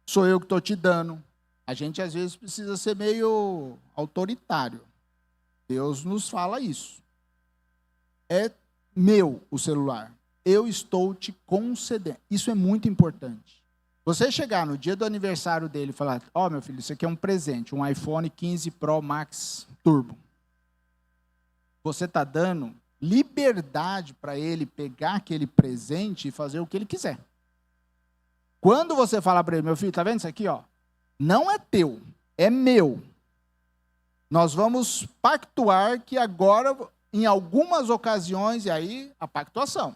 sou eu que estou te dando. A gente, às vezes, precisa ser meio autoritário. Deus nos fala isso. É meu o celular. Eu estou te concedendo. Isso é muito importante. Você chegar no dia do aniversário dele e falar, ó, meu filho, isso aqui é um presente, um iPhone 15 Pro Max Turbo. Você está dando liberdade para ele pegar aquele presente e fazer o que ele quiser. Quando você fala para ele, meu filho, está vendo isso aqui? Ó? Não é teu, é meu. Nós vamos pactuar que agora, em algumas ocasiões, e aí a pactuação.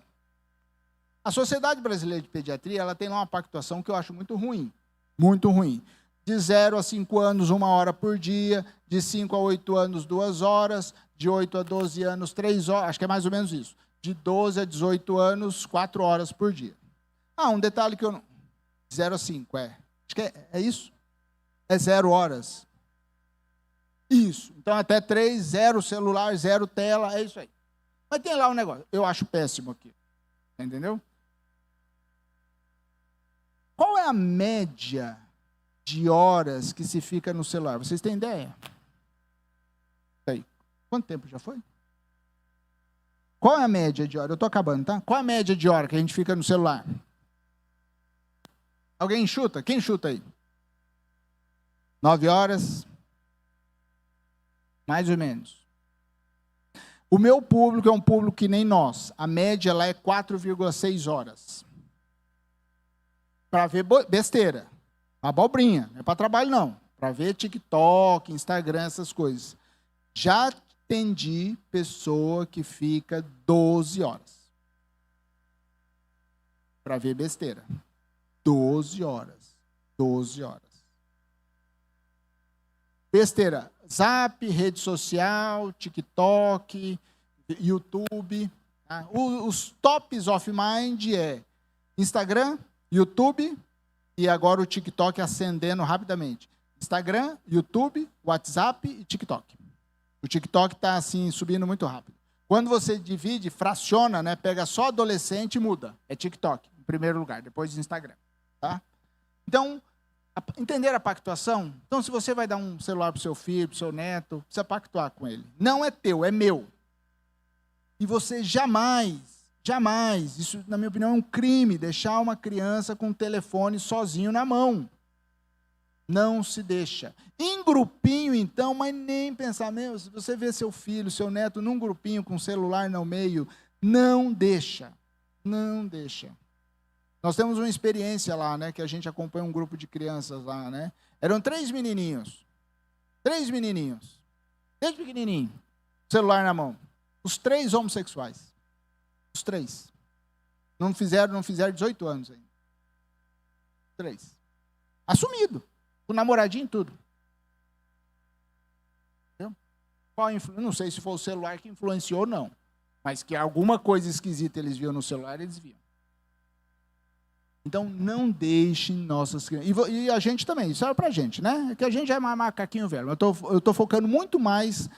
A Sociedade Brasileira de Pediatria, ela tem lá uma pactuação que eu acho muito ruim. Muito ruim. De 0 a 5 anos, 1 hora por dia. De 5 a 8 anos, 2 horas. De 8 a 12 anos, 3 horas. Acho que é mais ou menos isso. De 12 a 18 anos, 4 horas por dia. Ah, um detalhe que eu não... 0 a 5, é. Acho que é isso? É 0 horas. Isso. Então, até 3, 0 celular, 0 tela, é isso aí. Mas tem lá um negócio. Eu acho péssimo aqui. Entendeu? Qual é a média de horas que se fica no celular? Vocês têm ideia? Aí. Quanto tempo já foi? Qual é a média de hora? Eu estou acabando, tá? Qual é a média de hora que a gente fica no celular? Alguém chuta? Quem chuta aí? 9 horas? Mais ou menos. O meu público é um público que nem nós. A média lá é 4,6 horas. Para ver besteira. Abobrinha. Não é para trabalho, não. Para ver TikTok, Instagram, essas coisas. Já atendi pessoa que fica 12 horas. Para ver besteira. 12 horas. 12 horas. Besteira. Zap, rede social, TikTok, YouTube. Tá? Os tops of mind é Instagram, YouTube e agora o TikTok ascendendo rapidamente. Instagram, YouTube, WhatsApp e TikTok. O TikTok está assim subindo muito rápido. Quando você divide, fraciona, né, pega só adolescente e muda. É TikTok, em primeiro lugar, depois Instagram. Tá? Então, entender a pactuação? Então, se você vai dar um celular para o seu filho, para o seu neto, precisa pactuar com ele. Não é teu, é meu. E você jamais, isso, na minha opinião, é um crime, deixar uma criança com um telefone sozinho na mão. Não se deixa. Em grupinho, então, mas nem pensar, meu, se você vê seu filho, seu neto, num grupinho com celular no meio, não deixa. Não deixa. Nós temos uma experiência lá, né, que a gente acompanha um grupo de crianças lá, né? Eram 3 menininhos. 3 menininhos. Desde pequenininho. Celular na mão. Os 3 homossexuais. Os 3. Não fizeram 18 anos ainda. 3. Assumido. Com namoradinho e tudo. Entendeu? Não sei se foi o celular que influenciou ou não. Mas que alguma coisa esquisita eles viam no celular, eles viam. Então, não deixem nossas crianças. E a gente também, isso é para a gente, né? Que a gente é macaquinho velho. Eu estou focando muito mais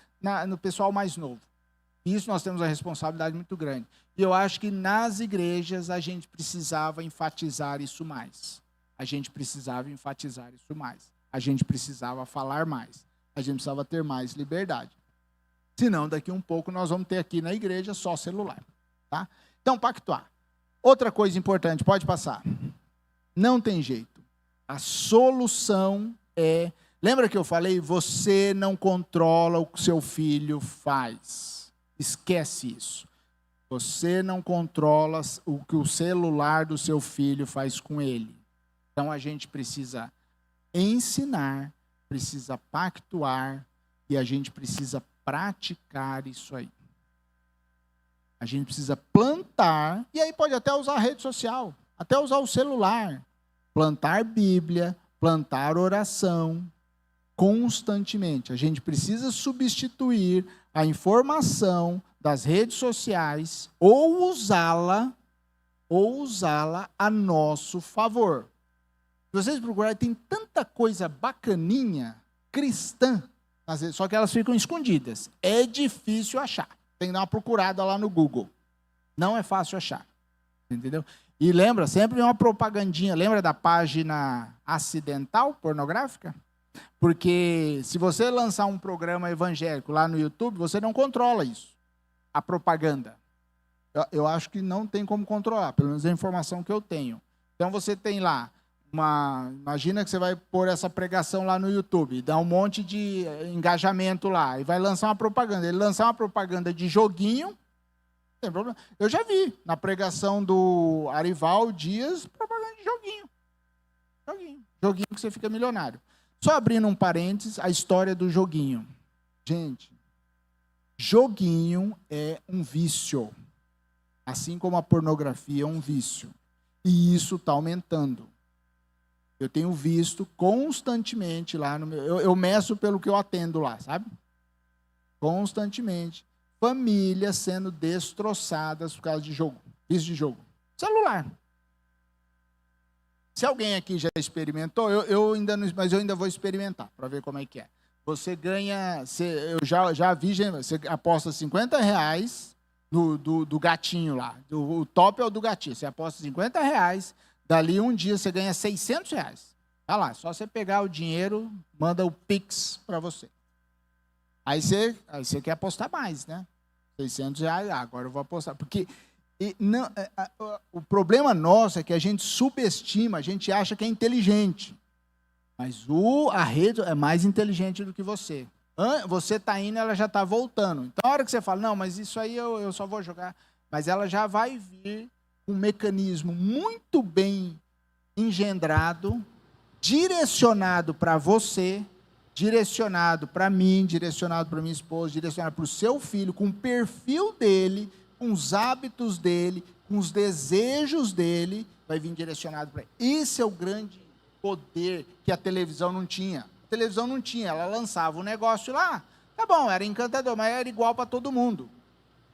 no pessoal mais novo. E isso nós temos uma responsabilidade muito grande. E eu acho que nas igrejas a gente precisava enfatizar isso mais. A gente precisava enfatizar isso mais. A gente precisava falar mais. A gente precisava ter mais liberdade. Senão, daqui um pouco, nós vamos ter aqui na igreja só celular. Tá? Então, pactuar. Outra coisa importante, pode passar. Não tem jeito. A solução é... Lembra que eu falei? Você não controla o que seu filho faz. Esquece isso. Você não controla o que o celular do seu filho faz com ele. Então, a gente precisa ensinar, precisa pactuar e a gente precisa praticar isso aí. A gente precisa plantar, e aí pode até usar a rede social, até usar o celular. Plantar Bíblia, plantar oração, constantemente. A gente precisa substituir a informação das redes sociais ou usá-la a nosso favor. Se vocês procurarem, tem tanta coisa bacaninha, cristã, às vezes, só que elas ficam escondidas. É difícil achar. Tem que dar uma procurada lá no Google. Não é fácil achar. Entendeu? E lembra, sempre uma propagandinha. Lembra da página acidental pornográfica? Porque se você lançar um programa evangélico lá no YouTube, você não controla isso. A propaganda. Eu acho que não tem como controlar, pelo menos a informação que eu tenho. Então você tem lá imagina que você vai pôr essa pregação lá no YouTube, dá um monte de engajamento lá, e vai lançar uma propaganda. Ele lançar uma propaganda de joguinho, não tem problema. Eu já vi na pregação do Arival Dias, propaganda de joguinho. Joguinho que você fica milionário. Só abrindo um parênteses, a história do joguinho. Gente, joguinho é um vício. Assim como a pornografia é um vício. E isso está aumentando. Eu tenho visto constantemente lá no meu... Eu meço pelo que eu atendo lá, sabe? Constantemente. Famílias sendo destroçadas por causa de jogo. Vício de jogo. Celular. Se alguém aqui já experimentou, mas eu ainda vou experimentar para ver como é que é. Você ganha... eu já vi, você aposta R$50 do gatinho lá. O top é o do gatinho. Você aposta R$50, dali um dia você ganha R$600. Tá lá, só você pegar o dinheiro, manda o Pix para você. Aí você quer apostar mais, né? R$600, agora eu vou apostar. Porque o problema nosso é que a gente subestima, a gente acha que é inteligente. Mas a rede é mais inteligente do que você. Você está indo, ela já está voltando. Então, a hora que você fala, não, mas isso aí eu só vou jogar. Mas ela já vai vir com um mecanismo muito bem engendrado, direcionado para você, direcionado para mim, direcionado para minha esposa, direcionado para o seu filho, com o perfil dele, com os hábitos dele, com os desejos dele, vai vir direcionado para ele. Esse é o grande poder que a televisão não tinha. A televisão não tinha, ela lançava um negócio lá, tá bom, era encantador, mas era igual para todo mundo.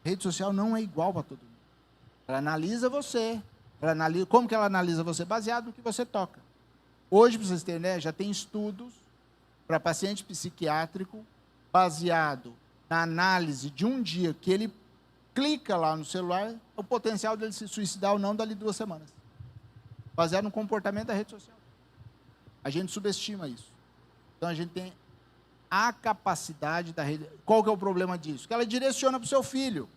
A rede social não é igual para todo mundo. Ela analisa você, como que ela analisa você? Baseado no que você toca. Hoje, para vocês terem ideia, já tem estudos para paciente psiquiátrico, baseado na análise de um dia que ele clica lá no celular, o potencial dele se suicidar ou não dali 2 semanas. Baseado no comportamento da rede social. A gente subestima isso. Então, a gente tem a capacidade da rede... Qual que é o problema disso? Que ela direciona para o seu filho.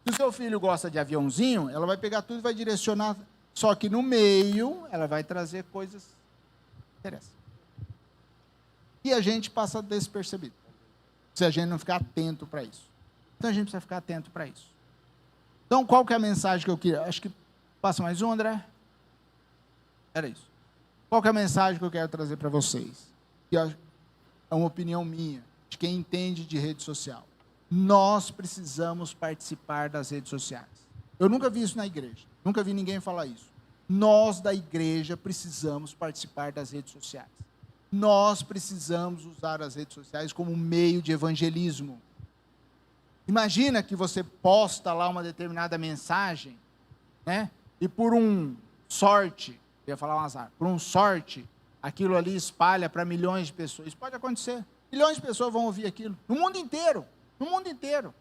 Se o seu filho gosta de aviãozinho, ela vai pegar tudo e vai direcionar. Só que no meio, ela vai trazer coisas que interessam. E a gente passa despercebido. Se a gente não ficar atento para isso. Então, a gente precisa ficar atento para isso. Então, qual que é a mensagem que eu queria? Acho que... Passa mais um, André? Era isso. Qual que é a mensagem que eu quero trazer para vocês? Que é uma opinião minha, de quem entende de rede social. Nós precisamos participar das redes sociais. Eu nunca vi isso na igreja. Nunca vi ninguém falar isso. Nós, da igreja, precisamos participar das redes sociais. Nós precisamos usar as redes sociais como meio de evangelismo. Imagina que você posta lá uma determinada mensagem, né? E por sorte, eu ia falar um azar, por sorte, aquilo ali espalha para milhões de pessoas. Isso pode acontecer. Milhões de pessoas vão ouvir aquilo. No mundo inteiro. No mundo inteiro.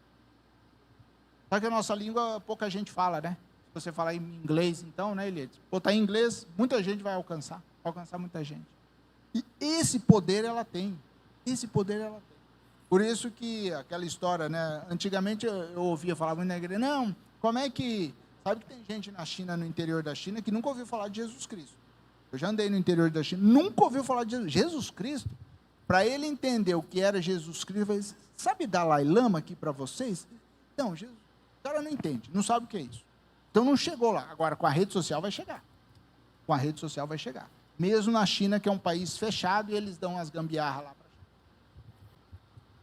Só que a nossa língua, pouca gente fala, né? Se você falar em inglês, então, né, Eliade? Botar em inglês, muita gente vai alcançar. Muita gente. E esse poder ela tem. Esse poder ela tem. Por isso que aquela história, né? Antigamente eu ouvia falar muito na igreja, não, como é que... Sabe que tem gente na China, no interior da China, que nunca ouviu falar de Jesus Cristo. Eu já andei no interior da China, nunca ouviu falar de Jesus Cristo. Para ele entender o que era Jesus Cristo, ele falou, sabe Dalai Lama aqui para vocês? Não, Jesus, o cara não entende, não sabe o que é isso. Então não chegou lá. Agora, com a rede social vai chegar. Com a rede social vai chegar. Mesmo na China, que é um país fechado, e eles dão as gambiarras lá para a gente.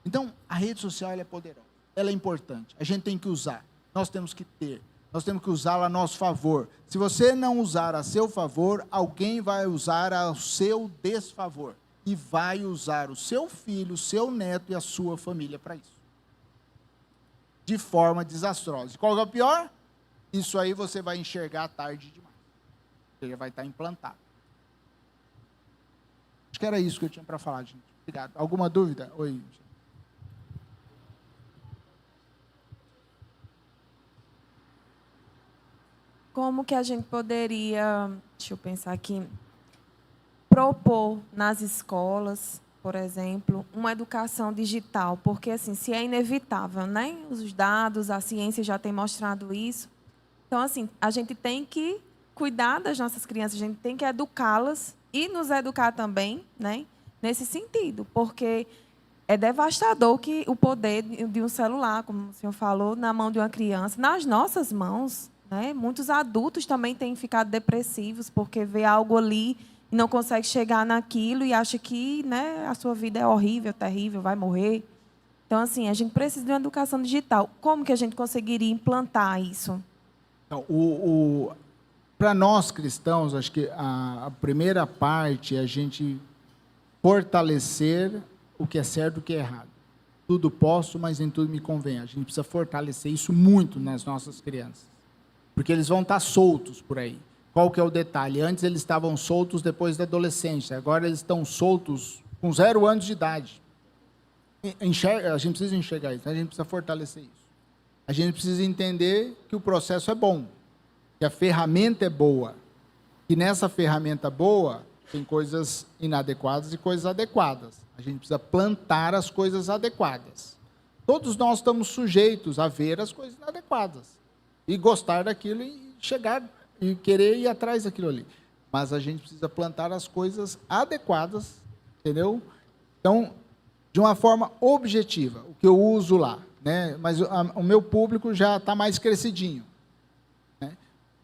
Então, a rede social ela é poderosa. Ela é importante. A gente tem que usar. Nós temos que ter. Nós temos que usá-la a nosso favor. Se você não usar a seu favor, alguém vai usar a seu desfavor. E vai usar o seu filho, o seu neto e a sua família para isso. De forma desastrosa. Qual é o pior? Isso aí você vai enxergar tarde demais. Ele vai estar implantado. Acho que era isso que eu tinha para falar, gente. Obrigado. Alguma dúvida? Oi. como que a gente poderia, deixa eu pensar aqui, propor nas escolas, por exemplo, uma educação digital, porque assim, se é inevitável, né? Os dados, a ciência já tem mostrado isso. Então, assim, a gente tem que cuidar das nossas crianças, a gente tem que educá-las e nos educar também, né? Nesse sentido, porque é devastador que o poder de um celular, como o senhor falou, na mão de uma criança, nas nossas mãos, né? Muitos adultos também têm ficado depressivos porque vê algo ali e não consegue chegar naquilo e acha que, né, a sua vida é horrível, terrível, vai morrer. Então, assim, a gente precisa de uma educação digital. Como que a gente conseguiria implantar isso? Então, para nós cristãos, acho que a primeira parte é a gente fortalecer o que é certo e o que é errado. Tudo posso, mas em tudo me convém. A gente precisa fortalecer isso muito nas nossas crianças. Porque eles vão estar soltos por aí. Qual que é o detalhe? Antes eles estavam soltos depois da adolescência. Agora eles estão soltos com 0 anos de idade. A gente precisa enxergar isso. A gente precisa fortalecer isso. A gente precisa entender que o processo é bom. Que a ferramenta é boa. E nessa ferramenta boa, tem coisas inadequadas e coisas adequadas. A gente precisa plantar as coisas adequadas. Todos nós estamos sujeitos a ver as coisas inadequadas. E gostar daquilo e chegar e querer ir atrás daquilo ali. Mas a gente precisa plantar as coisas adequadas, entendeu? Então, de uma forma objetiva, o que eu uso lá, né? Mas o meu público já está mais crescidinho. Né?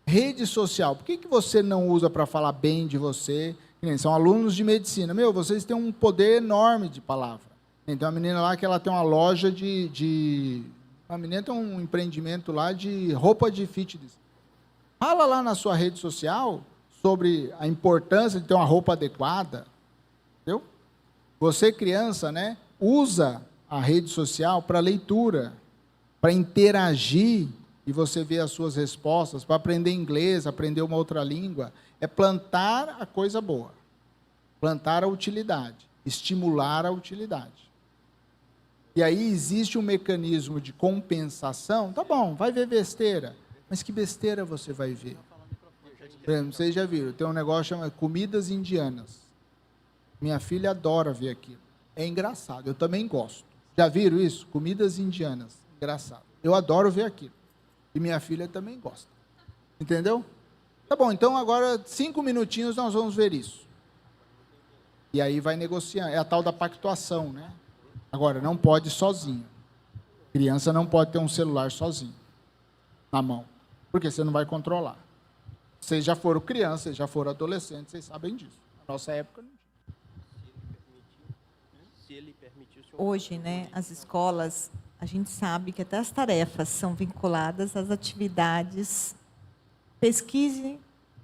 Rede social, por que você não usa para falar bem de você? São alunos de medicina. Vocês têm um poder enorme de palavra. Tem uma menina lá que ela tem uma loja a menina tem um empreendimento lá de roupa de fitness. Fala lá na sua rede social sobre a importância de ter uma roupa adequada. Entendeu? Você, criança, né, usa a rede social para leitura, para interagir e você vê as suas respostas, para aprender inglês, aprender uma outra língua. É plantar a coisa boa, plantar a utilidade, estimular a utilidade. E aí existe um mecanismo de compensação. Tá bom, vai ver besteira. Mas que besteira você vai ver? Por exemplo, vocês já viram, tem um negócio chamado comidas indianas. Minha filha adora ver aquilo. É engraçado, eu também gosto. Já viram isso? Comidas indianas. Engraçado. Eu adoro ver aquilo. E minha filha também gosta. Entendeu? Tá bom, então agora 5 minutinhos nós vamos ver isso. E aí vai negociando. É a tal da pactuação, né? Agora, não pode sozinho. Criança não pode ter um celular sozinho, na mão. Porque você não vai controlar. Vocês já foram crianças, vocês já foram adolescentes, vocês sabem disso. Na nossa época não tinha. Hoje, né, as escolas, a gente sabe que até as tarefas são vinculadas às atividades. Pesquise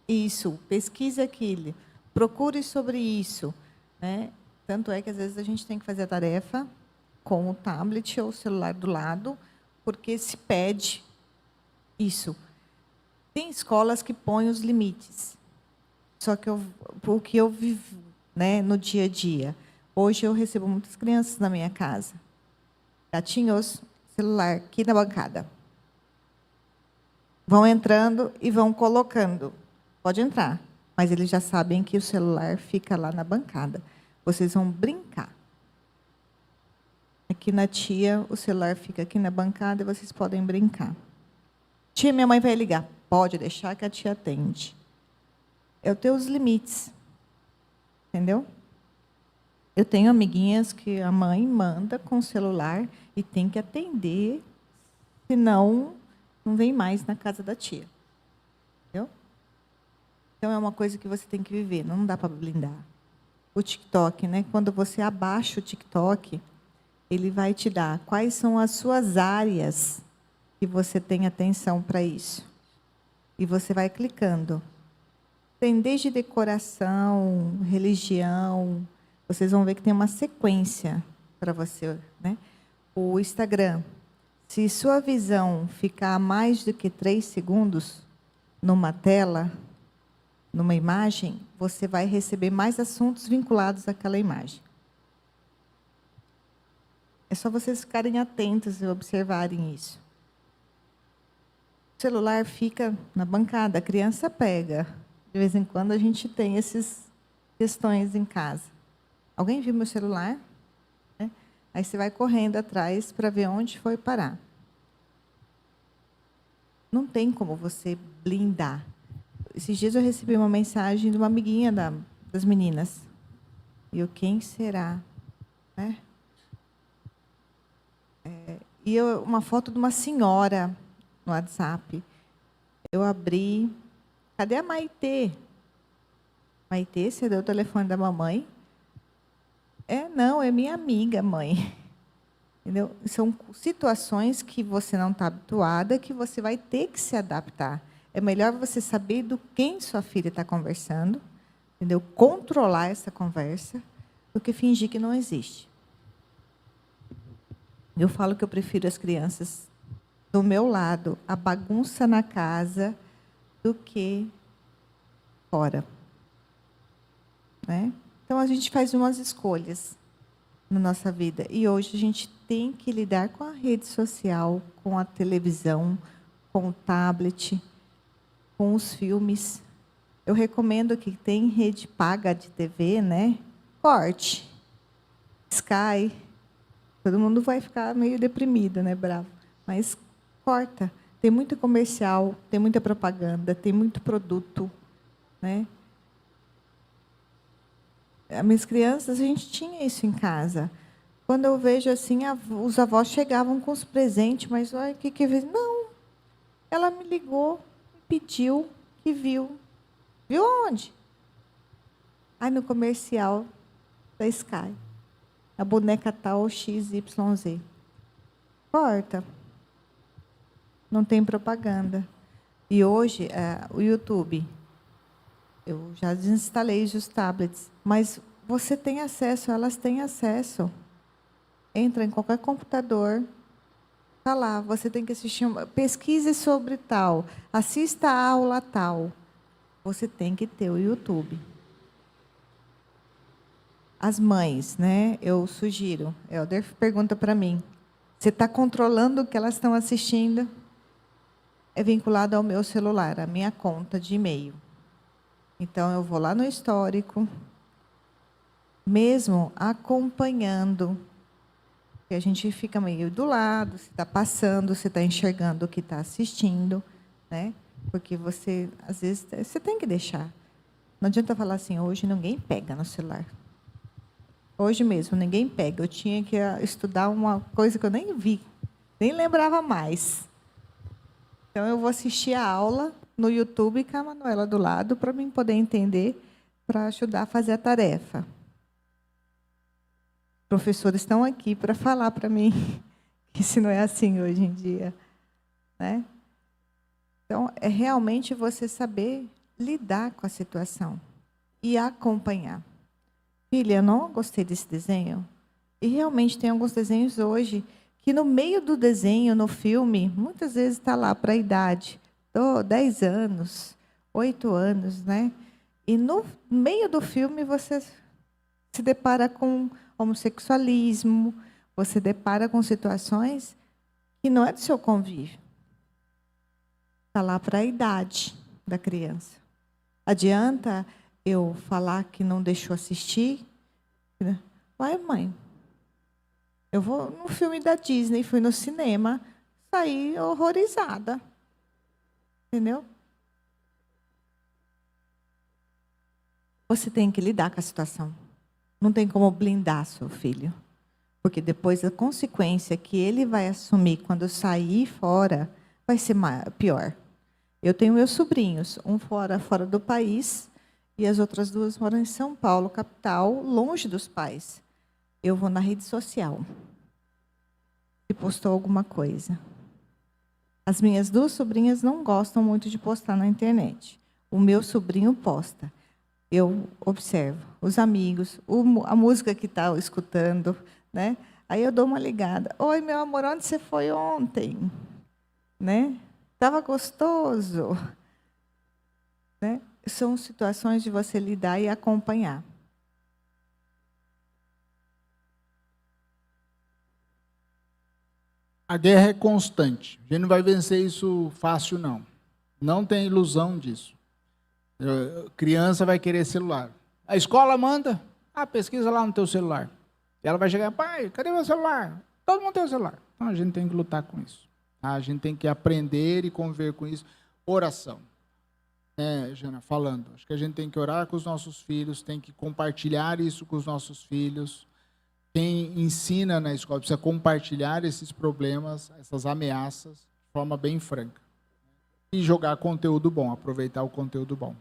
isso, pesquise aquilo, procure sobre isso. Né? Tanto é que, às vezes, a gente tem que fazer a tarefa com o tablet ou o celular do lado, porque se pede isso. Tem escolas que põem os limites. Só que o que eu vivo, né, no dia a dia. Hoje eu recebo muitas crianças na minha casa. Gatinhos, celular aqui na bancada. Vão entrando e vão colocando. Pode entrar, mas eles já sabem que o celular fica lá na bancada. Vocês vão brincar. Aqui na tia, o celular fica aqui na bancada e vocês podem brincar. Tia, minha mãe vai ligar. Pode deixar que a tia atende. Eu tenho os limites. Entendeu? Eu tenho amiguinhas que a mãe manda com o celular e tem que atender, senão não vem mais na casa da tia. Entendeu? Então, é uma coisa que você tem que viver, não dá para blindar. O TikTok, né? Quando você abaixa o TikTok, ele vai te dar quais são as suas áreas que você tem atenção para isso. E você vai clicando. Tem desde decoração, religião. Vocês vão ver que tem uma sequência para você. Né? O Instagram. Se sua visão ficar mais do que 3 segundos numa tela, numa imagem, você vai receber mais assuntos vinculados àquela imagem. É só vocês ficarem atentos e observarem isso. O celular fica na bancada, a criança pega. De vez em quando a gente tem essas questões em casa. Alguém viu meu celular? Né? Aí você vai correndo atrás para ver onde foi parar. Não tem como você blindar. Esses dias eu recebi uma mensagem de uma amiguinha das meninas. E eu, quem será? Né? Uma foto de uma senhora no WhatsApp. Eu abri. Cadê a Maitê? Maitê, você deu o telefone da mamãe? Não, é minha amiga, mãe. Entendeu? São situações que você não está habituada, que você vai ter que se adaptar. É melhor você saber do quem sua filha está conversando, entendeu? Controlar essa conversa, do que fingir que não existe. Eu falo que eu prefiro as crianças do meu lado, a bagunça na casa, do que fora. Né? Então, a gente faz umas escolhas na nossa vida. E hoje a gente tem que lidar com a rede social, com a televisão, com o tablet, com os filmes. Eu recomendo que tem rede paga de TV, né? Corte. Sky. Todo mundo vai ficar meio deprimido, né, bravo? Mas corta. Tem muito comercial, tem muita propaganda, tem muito produto, né? As minhas crianças, a gente tinha isso em casa. Quando eu vejo assim, os avós chegavam com os presentes, mas olha, o que fez? Não, ela me ligou, me pediu, que viu. Viu onde? Aí no comercial da Sky. A boneca tal XYZ. Corta. Não tem propaganda. E hoje, o YouTube, eu já desinstalei os tablets, mas você tem acesso, elas têm acesso. Entra em qualquer computador, está lá, você tem que assistir, pesquise sobre tal, assista a aula tal. Você tem que ter o YouTube. As mães, né? Eu sugiro, Helder pergunta para mim, você está controlando o que elas estão assistindo? É vinculado ao meu celular, à minha conta de e-mail. Então, eu vou lá no histórico, mesmo acompanhando, que a gente fica meio do lado, se está passando, se está enxergando o que está assistindo, né? Porque você, às vezes, você tem que deixar. Não adianta falar assim, hoje ninguém pega no celular. Hoje mesmo, ninguém pega. Eu tinha que estudar uma coisa que eu nem vi, nem lembrava mais. Então, eu vou assistir a aula no YouTube com a Manuela do lado, para mim poder entender, para ajudar a fazer a tarefa. Os professores estão aqui para falar para mim que isso não é assim hoje em dia. Né? Então, é realmente você saber lidar com a situação e acompanhar. Filha, eu não gostei desse desenho. E realmente tem alguns desenhos hoje que no meio do desenho, no filme, muitas vezes está lá para a idade, 10 anos, 8 anos, né? E no meio do filme você se depara com homossexualismo, você depara com situações que não é do seu convívio. Está lá para a idade da criança. Adianta eu falar que não deixou assistir? Vai, mãe. Eu vou no filme da Disney, fui no cinema, saí horrorizada. Entendeu? Você tem que lidar com a situação. Não tem como blindar seu filho. Porque depois a consequência que ele vai assumir quando sair fora vai ser pior. Eu tenho meus sobrinhos, um fora do país, e as outras duas moram em São Paulo, capital, longe dos pais. Eu vou na rede social. E postou alguma coisa. As minhas duas sobrinhas não gostam muito de postar na internet. O meu sobrinho posta. Eu observo os amigos, a música que está escutando, né? Aí eu dou uma ligada. Oi, meu amor, onde você foi ontem? Né? Estava gostoso. Né? São situações de você lidar e acompanhar. A guerra é constante. A gente não vai vencer isso fácil, não. Não tem ilusão disso. Criança vai querer celular. A escola manda. Pesquisa lá no teu celular. E ela vai chegar, pai, cadê meu celular? Todo mundo tem o celular. Então a gente tem que lutar com isso. A gente tem que aprender e conviver com isso. Oração. Jana, falando. Acho que a gente tem que orar com os nossos filhos, tem que compartilhar isso com os nossos filhos. Quem ensina na escola precisa compartilhar esses problemas, essas ameaças, de forma bem franca. E jogar conteúdo bom, aproveitar o conteúdo bom.